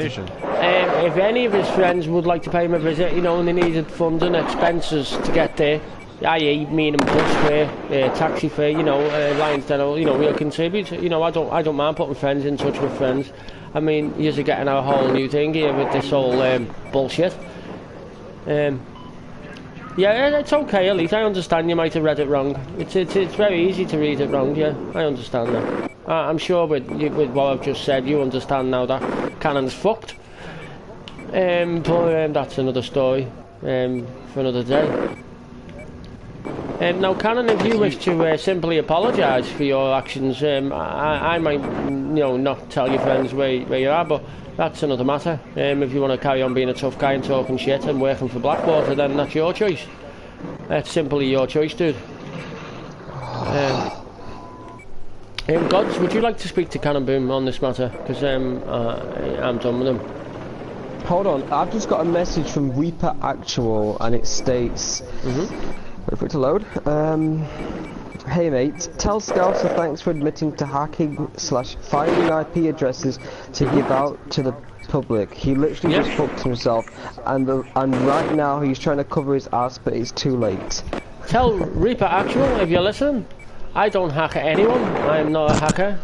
Speaker 1: if any of his friends would like to pay him a visit, you know, and they needed funding expenses to get there, i.e., me and bus fare, taxi fare, you know, Lions Den, you know, we'll contribute. You know, I don't mind putting friends in touch with friends. I mean, you're getting a whole new thing here with this whole bullshit. Yeah, it's okay, Elite. I understand you might have read it wrong. It's very easy to read it wrong, yeah. I understand that. I'm sure with what I've just said, you understand now that Canon's fucked. But that's another story for another day. Now, Canon, if you wish to simply apologise for your actions, I might, you know, not tell your friends where you are, but that's another matter. If you want to carry on being a tough guy and talking shit and working for Blackwater, then that's your choice. That's simply your choice, dude. Gods, would you like to speak to Cannon Boom on this matter? Because I'm done with him.
Speaker 3: Hold on, I've just got a message from Reaper Actual, and it states... Wait for it to load. Hey mate, tell Scouser thanks for admitting to hacking / finding IP addresses to give out to the public. He literally just fucked himself, and right now he's trying to cover his ass, but it's too late.
Speaker 1: Tell Reaper Actual, if you're listening, I don't hack at anyone. I'm not a hacker.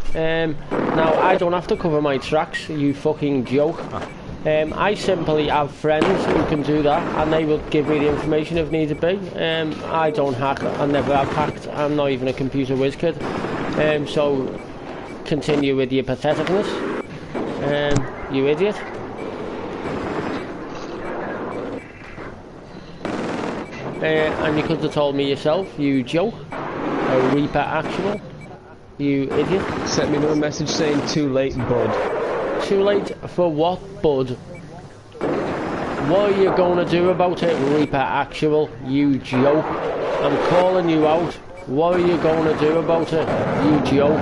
Speaker 1: Now I don't have to cover my tracks, you fucking joke. I simply have friends who can do that, and they will give me the information if needed be. I don't hack, I never have hacked, I'm not even a computer whiz kid. So continue with your patheticness, you idiot. And you could have told me yourself, you joke. A Reaper Actual, you idiot.
Speaker 3: Sent me another message saying too late, bud.
Speaker 1: Too late for what, bud? What are you going to do about it, Reaper Actual, you joke? I'm calling you out. What are you going to do about it, you joke?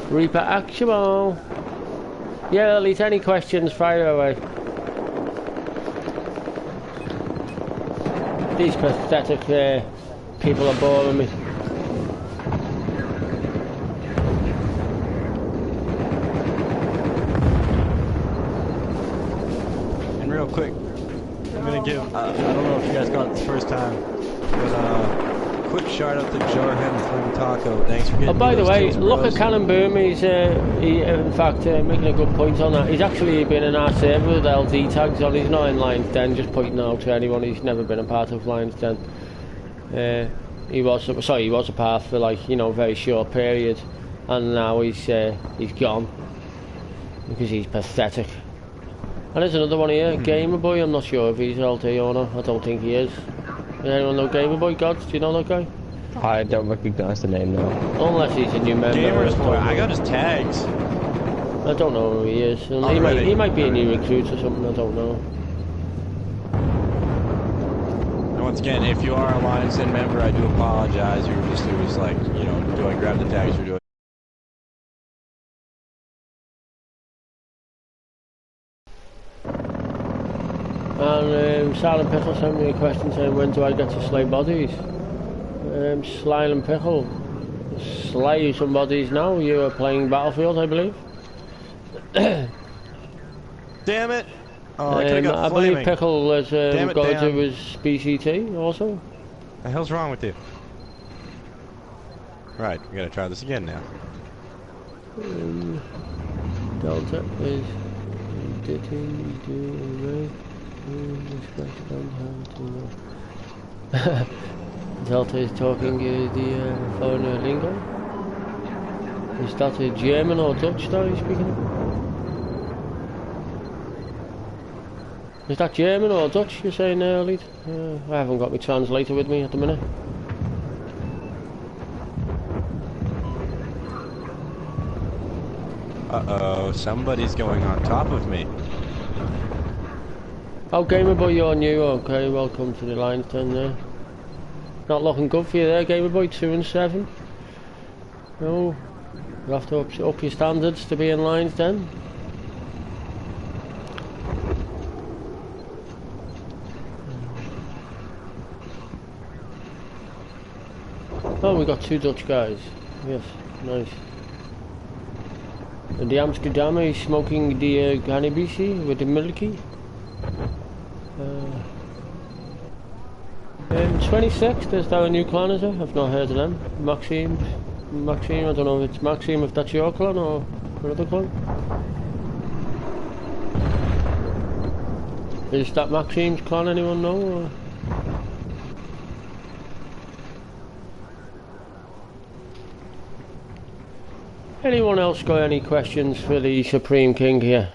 Speaker 1: Reaper Actual. Yeah, Elite, any questions, fire away. These pathetic people are boring me.
Speaker 2: And real quick, I'm gonna give, I don't know if you guys got it the first time, but quick shout out to Jarhead and Flame Taco. Thanks for getting.
Speaker 1: Oh, by the way, look at
Speaker 2: Rose.
Speaker 1: Cannon Boom. He's in fact making a good point on that. He's actually been in our server with LD tags on. He's not in Lions Den. Just pointing out to anyone who's never been a part of Lions Den. He was a part for, like, you know, a very short period, and now he's gone because he's pathetic. And there's another one here, Gamer Boy. I'm not sure if he's LD or not. I don't think he is. Does anyone know Gamer Boy? Gods, do you know that guy?
Speaker 3: I don't recognise the name now.
Speaker 1: Unless he's a new member.
Speaker 2: Gamers Boy, I got his tags.
Speaker 1: I don't know who he is. He might be a new recruit or something. I don't know.
Speaker 2: And once again, if you are a Lions Den member, I do apologize. It was like, you know, do I grab the tags or do I?
Speaker 1: And Silent Pickle sent me a question saying, when do I get to slay bodies? Silent Pickle, slay some bodies now. You are playing Battlefield, I believe.
Speaker 2: Damn it! Oh, I could've got
Speaker 1: I
Speaker 2: flaming.
Speaker 1: believe Pickle has
Speaker 2: Damn it,
Speaker 1: got to
Speaker 2: Dan.
Speaker 1: do his BCT also.
Speaker 2: The hell's wrong with you? Right, we gotta try this again now.
Speaker 1: Delta is Delta is talking the foreign lingo. Is that German or Dutch that he's speaking? Is that German or Dutch you're saying there, Elite? I haven't got my translator with me at the minute.
Speaker 2: Uh-oh, somebody's going on top of me.
Speaker 1: Oh, Gamer Boy, you're new. Okay, welcome to the Lions Den there. Not looking good for you there, Gamer Boy. 2 and 7. No, you have to up your standards to be in Lions Den. Oh, we got 2 Dutch guys. Yes, nice. And the Amsterdam is smoking the cannabis with the milky. 26th, is that a new clan, is it? I've not heard of them. Maxime, I don't know if it's Maxime, if that's your clan or another clan. Is that Maxime's clan, anyone know? Or? Anyone else got any questions for the Supreme King here?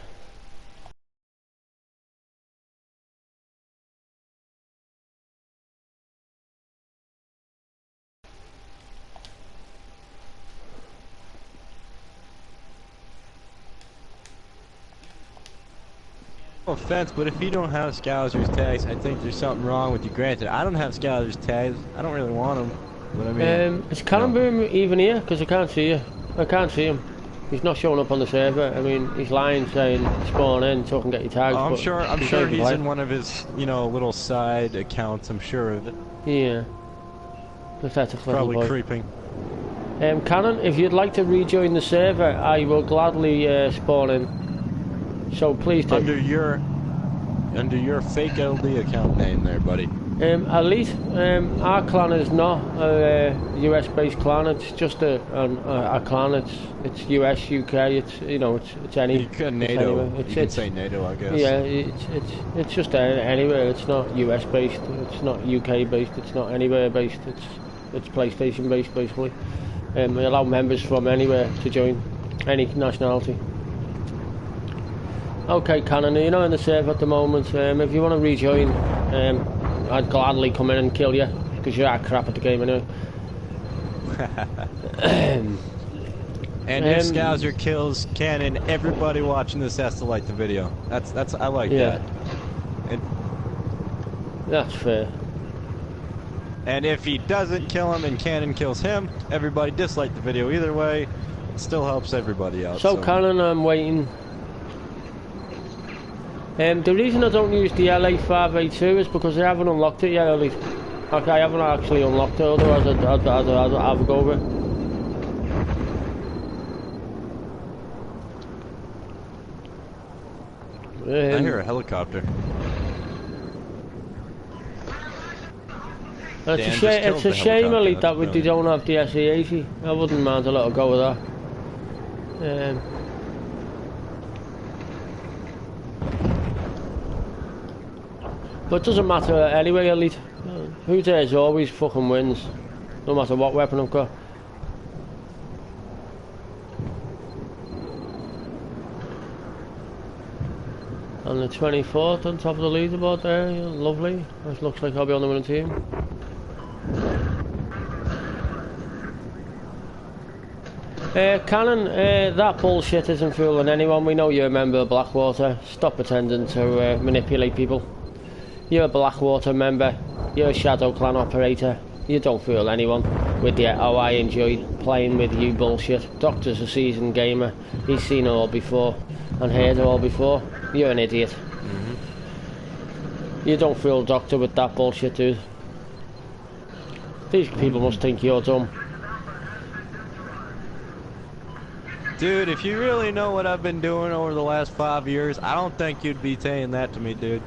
Speaker 2: No offense, but if you don't have Scouser's tags, I think there's something wrong with you. Granted, I don't have Scouser's tags. I don't really want them. But I mean,
Speaker 1: is Cannonboom even here? Because I can't see you. I can't see him. He's not showing up on the server. I mean, he's lying, saying spawn in so I can get your tags.
Speaker 2: Oh, I'm sure he's
Speaker 1: play.
Speaker 2: in one of his, little side accounts. I'm sure of it.
Speaker 1: Yeah. Pathetic little
Speaker 2: Probably
Speaker 1: boy.
Speaker 2: creeping.
Speaker 1: Cannon, if you'd like to rejoin the server, I will gladly spawn in. So please do.
Speaker 2: Under your fake LD account name there, buddy.
Speaker 1: Elite, our clan is not a US based clan. It's just a clan. It's US, UK. It's it's any.
Speaker 2: You can NATO.
Speaker 1: You
Speaker 2: can say NATO, I guess.
Speaker 1: Yeah, it's just anywhere. It's not US based. It's not UK based. It's not anywhere based. It's PlayStation based basically. We allow members from anywhere to join, any nationality. Okay, Cannon, you're not in the server at the moment. If you want to rejoin, I'd gladly come in and kill you, because you're crap at the game anyway.
Speaker 2: And if Scouser kills Cannon, everybody watching this has to like the video. That's I like that. And
Speaker 1: that's fair.
Speaker 2: And if he doesn't kill him and Cannon kills him, everybody dislike the video. Either way, it still helps everybody out.
Speaker 1: So Cannon, I'm waiting. The reason I don't use the LA582 is because I haven't unlocked it yet, at least. Like, I haven't actually unlocked it, otherwise I'd have a go over it.
Speaker 2: I hear a helicopter.
Speaker 1: It's a shame, Elite, that they don't have the SE80. I wouldn't mind a little go with that. But it doesn't matter anyway, Elite. Who dares always fucking wins, no matter what weapon I've got. And the 24th on top of the leaderboard there, yeah, lovely. It looks like I'll be on the winning team. Cannon, that bullshit isn't fooling anyone. We know you're a member of Blackwater. Stop pretending to manipulate people. You're a Blackwater member. You're a Shadow Clan operator. You don't fool anyone with your "oh, I enjoyed playing with you" bullshit. Doctor's a seasoned gamer. He's seen it all before and heard it all before. You're an idiot. You don't fool Doctor with that bullshit, dude. These people must think you're dumb.
Speaker 2: Dude, if you really know what I've been doing over the last 5 years, I don't think you'd be saying that to me, dude.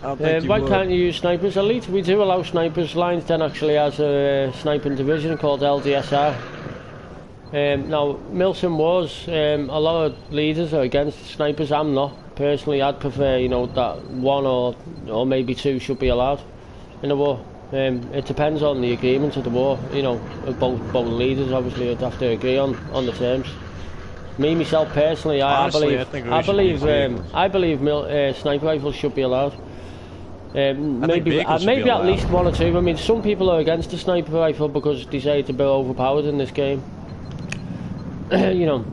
Speaker 2: I don't think you
Speaker 1: why
Speaker 2: would.
Speaker 1: can't you use snipers? Elite, we do allow snipers. Lions Den actually has a sniping division called LDSR. Now, milsim was, a lot of leaders are against snipers. I'm not. personally, I'd prefer, you know, that one or maybe two should be allowed in a war. It depends on the agreement of the war, you know. Both leaders obviously would have to agree on the terms. Me myself personally,
Speaker 2: Honestly,
Speaker 1: I believe sniper rifles should be allowed. Maybe at least one or two. I mean, some people are against the sniper rifle because they say it's a bit overpowered in this game. You know,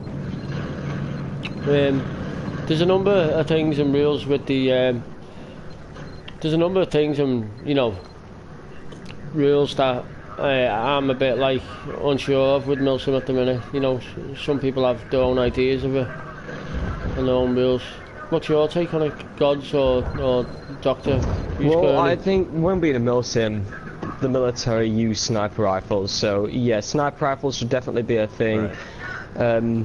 Speaker 1: there's a number of things and rules with the. There's a number of things and, you know, rules that I'm a bit like unsure of with milsim at the minute. You know, some people have their own ideas of it and their own rules. What's your take on it, Gods or Doctor?
Speaker 3: Well, I think when being a milsim, the military use sniper rifles, so yeah, sniper rifles should definitely be a thing. Right.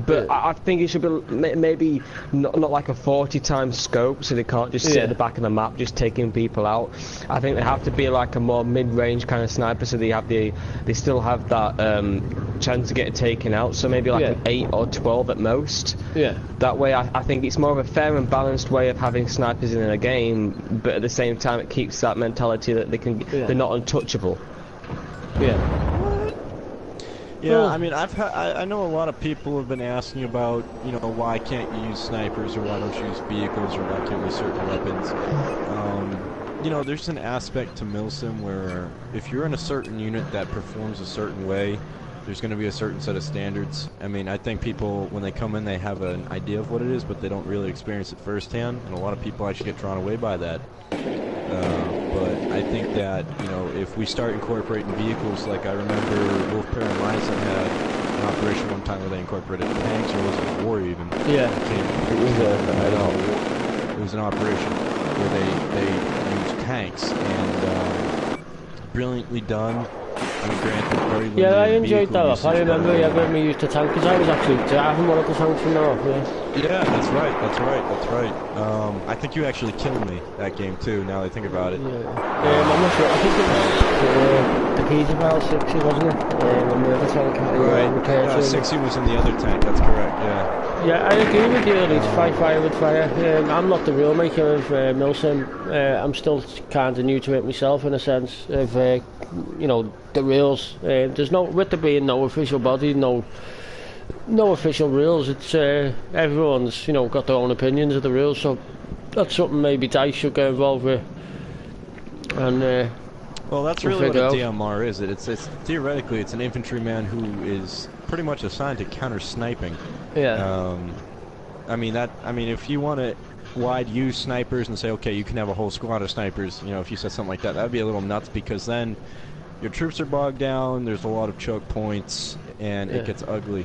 Speaker 3: But I think it should be maybe not like a 40 times scope, so they can't just sit at the back of the map just taking people out. I think they have to be like a more mid-range kind of sniper, so they still have that chance of getting taken out. So maybe like an 8 or 12 at most. Yeah. That way, I think it's more of a fair and balanced way of having snipers in a game, but at the same time, it keeps that mentality that they're not untouchable. Yeah.
Speaker 2: Yeah, I mean, I know a lot of people have been asking about, you know, why can't you use snipers, or why don't you use vehicles, or why can't we use certain weapons. You know, there's an aspect to milsim where if you're in a certain unit that performs a certain way, there's going to be a certain set of standards. I mean, I think people, when they come in, they have an idea of what it is, but they don't really experience it firsthand, and a lot of people actually get drawn away by that. But I think that, you know, if we start incorporating vehicles, like I remember Wolf Pair and Lion had an operation one time where they incorporated tanks, or was it a war even? Yeah. It was an operation where they used tanks, and brilliantly done. I mean, granted, very limited.
Speaker 1: Yeah, I enjoyed that off. I remember when we used the tank, because I was actually driving one of the tanks from there off,
Speaker 2: Yeah, that's right. I think you actually killed me that game too, now that I think about it.
Speaker 1: Yeah. I'm not sure. I think it was the Peterborough 60, wasn't it? And the other tank
Speaker 2: Right. 60 was in the other tank, that's correct, yeah.
Speaker 1: Yeah, I agree with you, it's fight fire with fire. I'm not the rule maker of milsim. I'm still kind of new to it myself, in a sense of, you know, the rules. There's no, with there being no official body, no official rules. It's everyone's, you know, got their own opinions of the rules. So that's something maybe DICE should get involved with. And
Speaker 2: well, that's really what a DMR is. It's theoretically it's an infantryman who is pretty much assigned to counter sniping. Yeah. I mean, if you want to wide use snipers and say, okay, you can have a whole squad of snipers, you know, if you said something like that, that'd be a little nuts, because then your troops are bogged down, there's a lot of choke points, and it gets ugly.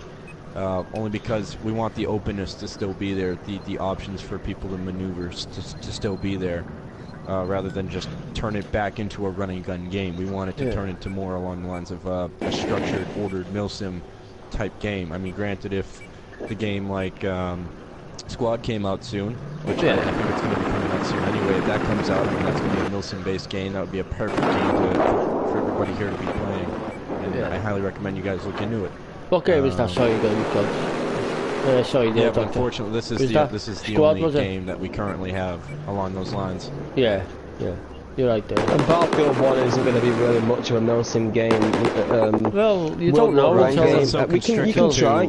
Speaker 2: Only because we want the openness to still be there, the options for people to maneuver to still be there, rather than just turn it back into a running gun game. We want it to turn into more along the lines of a structured, ordered milsim type game. I mean, granted, if the game like Squad came out soon, which I think it's going to be coming out soon anyway, if that comes out, I mean, that's going to be a milsim-based game. That would be a perfect game for everybody here to be playing, and I highly recommend you guys look into it.
Speaker 1: What game is that? Sorry, sorry,
Speaker 2: yeah, but unfortunately, this is the only game that we currently have along those lines.
Speaker 1: Yeah. You're right there.
Speaker 3: And Battlefield 1 isn't going to be really much of a milsim game.
Speaker 1: Well, you don't know until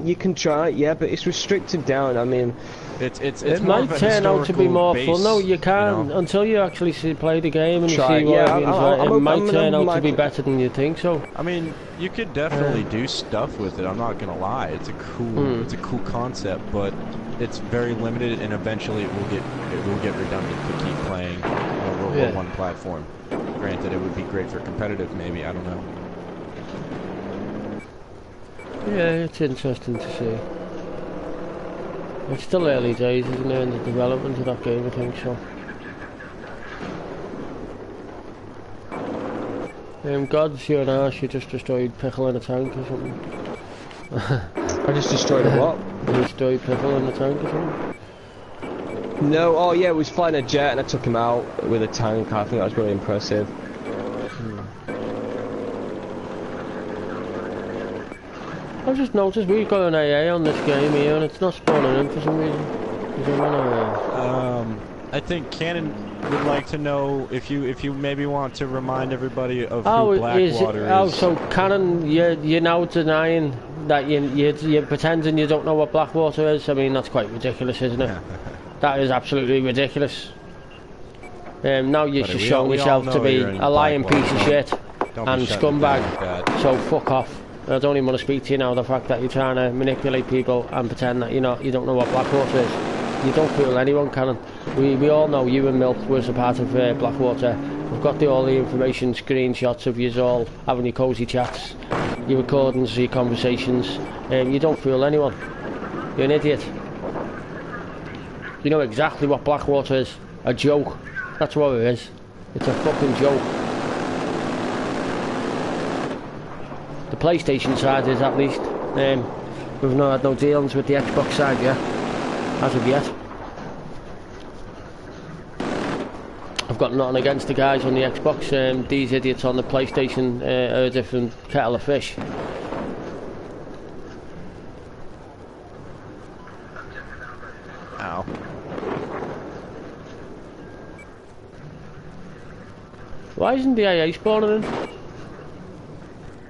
Speaker 3: you can try, yeah, but it's restricted down. I mean,
Speaker 2: it
Speaker 1: might turn out to be more fun. No, you can't, until you actually play the game and you see what it might turn out to be better than you think. So
Speaker 2: I mean, you could definitely do stuff with it. I'm not gonna lie, it's a cool concept, but it's very limited, and eventually it will get redundant to keep playing on a World War I platform. Granted, it would be great for competitive, maybe, I don't know.
Speaker 1: Yeah, it's interesting to see. It's still early days, isn't it, in the development of that game, I think so. Gods, you're an arse, you just destroyed Pickle in a tank or something.
Speaker 3: I just destroyed a what?
Speaker 1: You destroyed Pickle in a tank or something?
Speaker 3: No, oh yeah, we was flying a jet and I took him out with a tank. I think that was really impressive.
Speaker 1: I've just noticed we've got an AA on this game here and it's not spawning in for some reason. Is there one or,
Speaker 2: I think Cannon would like to know if you maybe want to remind everybody of
Speaker 1: oh,
Speaker 2: who Blackwater is.
Speaker 1: Oh, so Cannon, you're now denying that you're pretending you don't know what Blackwater is? I mean, that's quite ridiculous, isn't it? That is absolutely ridiculous. Now you're just showing yourself to be a lying piece of shit and scumbag. So fuck off. I don't even want to speak to you now. The fact that you're trying to manipulate people and pretend that you don't know what Blackwater is. You don't fool anyone, Cannon. We all know you and Milk was a part of Blackwater. We've got all the information, screenshots of you all having your cosy chats, your recordings, your conversations. You don't fool anyone. You're an idiot. You know exactly what Blackwater is. A joke. That's what it is. It's a fucking joke. The PlayStation side is, at least. We've not had no dealings with the Xbox side yet. As of yet. I've got nothing against the guys on the Xbox. These idiots on the PlayStation are a different kettle of fish.
Speaker 2: Ow.
Speaker 1: Why isn't the AA spawning in?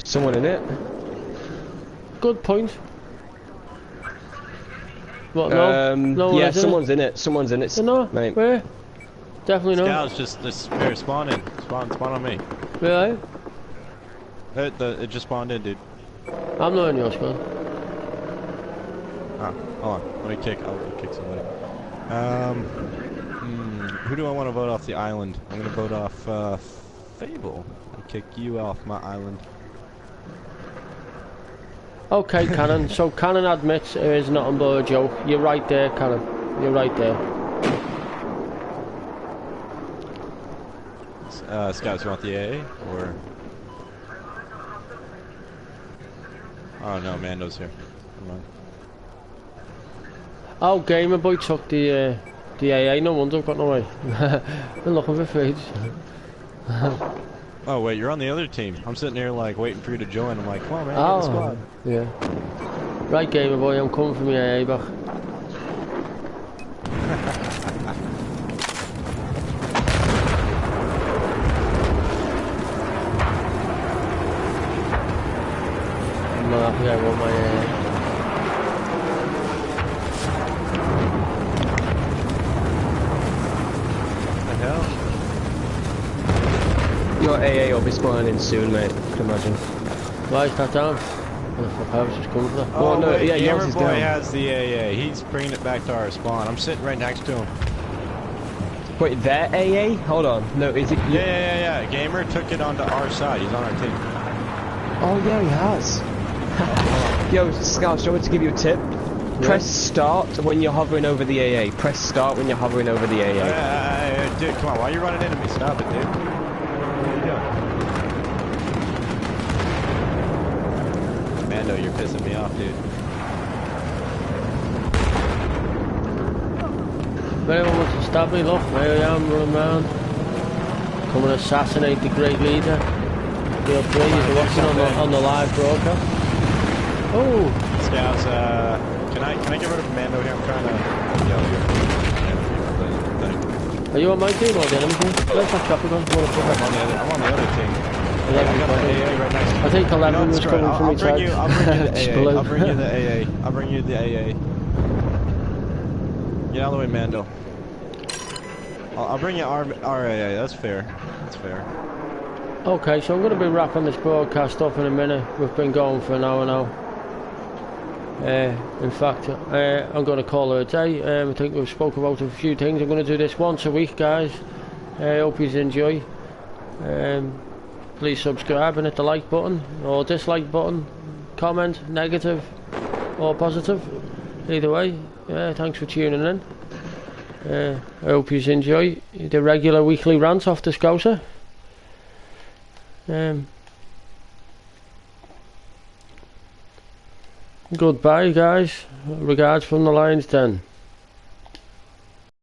Speaker 3: Someone in it?
Speaker 1: Good point. What, no? No,
Speaker 3: yeah, someone's in it. Someone's in it.
Speaker 1: No,
Speaker 3: mate.
Speaker 1: Where? Definitely no.
Speaker 2: Scouts just here, spawn in. Spawn on me.
Speaker 1: Really?
Speaker 2: It just spawned in, dude.
Speaker 1: I'm not in your squad.
Speaker 2: Ah, hold on. I'll kick somebody. Who do I want to vote off the island? I'm gonna vote off Fable. I'll kick you off my island.
Speaker 1: Okay, Cannon. So Cannon admits it is nothing but a joke. You're right there, Cannon. You're right there.
Speaker 2: Scouts, you want the AA or? Oh no, Mando's here. Come on.
Speaker 1: Oh, Gamer Boy took the AA. No wonder I've got no way. Been looking for food.
Speaker 2: Oh wait, you're on the other team. I'm sitting here like waiting for you to join. I'm like, come on, man, get in the squad.
Speaker 1: Yeah. Right, Gamer Boy, I'm coming for my AA back. I'm not happy I want my AA.
Speaker 3: Your AA will be spawning in soon, mate. I can imagine.
Speaker 1: Why is that down? What the fuck, I was just coming for that.
Speaker 2: Oh,
Speaker 3: no,
Speaker 2: wait,
Speaker 3: yeah, yours
Speaker 2: Gamer
Speaker 3: is
Speaker 2: Boy
Speaker 3: down.
Speaker 2: has the AA. He's bringing it back to our spawn. I'm sitting right next to him.
Speaker 3: Wait, their AA? Hold on. No, is it?
Speaker 2: Yeah. Gamer took it onto our side. He's on our team.
Speaker 3: Oh, yeah, he has. Yo, Scouts, do you want me to give you a tip? Yeah. Press start when you're hovering over the AA. Press start when you're hovering over the AA.
Speaker 2: Dude, come on. Why are you running into me? Stop it, dude. What are you doing? Mando, you're pissing me off, dude.
Speaker 1: If anyone wants to stab me, look, there I am running around. Come and assassinate the great leader. Feel free if you're watching on the live broadcast. Oh!
Speaker 2: Scouts, can I get rid of Mando here? I'm trying to
Speaker 1: Are you on my team or the enemy team? Where's that traffic on?
Speaker 2: I'm on the other team. I got the AA right next to me.
Speaker 1: I think 11 was coming from each side.
Speaker 2: I'll bring you the AA. I'll bring you the AA. Get out of the way, Mando. I'll bring you our AA. That's fair. That's fair.
Speaker 1: Okay, so I'm going to be wrapping this broadcast up in a minute. We've been going for an hour now. In fact, I'm going to call it a day. I think we've spoke about a few things. I'm going to do this once a week, guys. I hope you enjoy. Please subscribe and hit the like button or dislike button. Comment, negative or positive. Either way, thanks for tuning in. I hope you enjoy the regular weekly rant off the Scouser. Goodbye, guys. Regards from the Lions Den.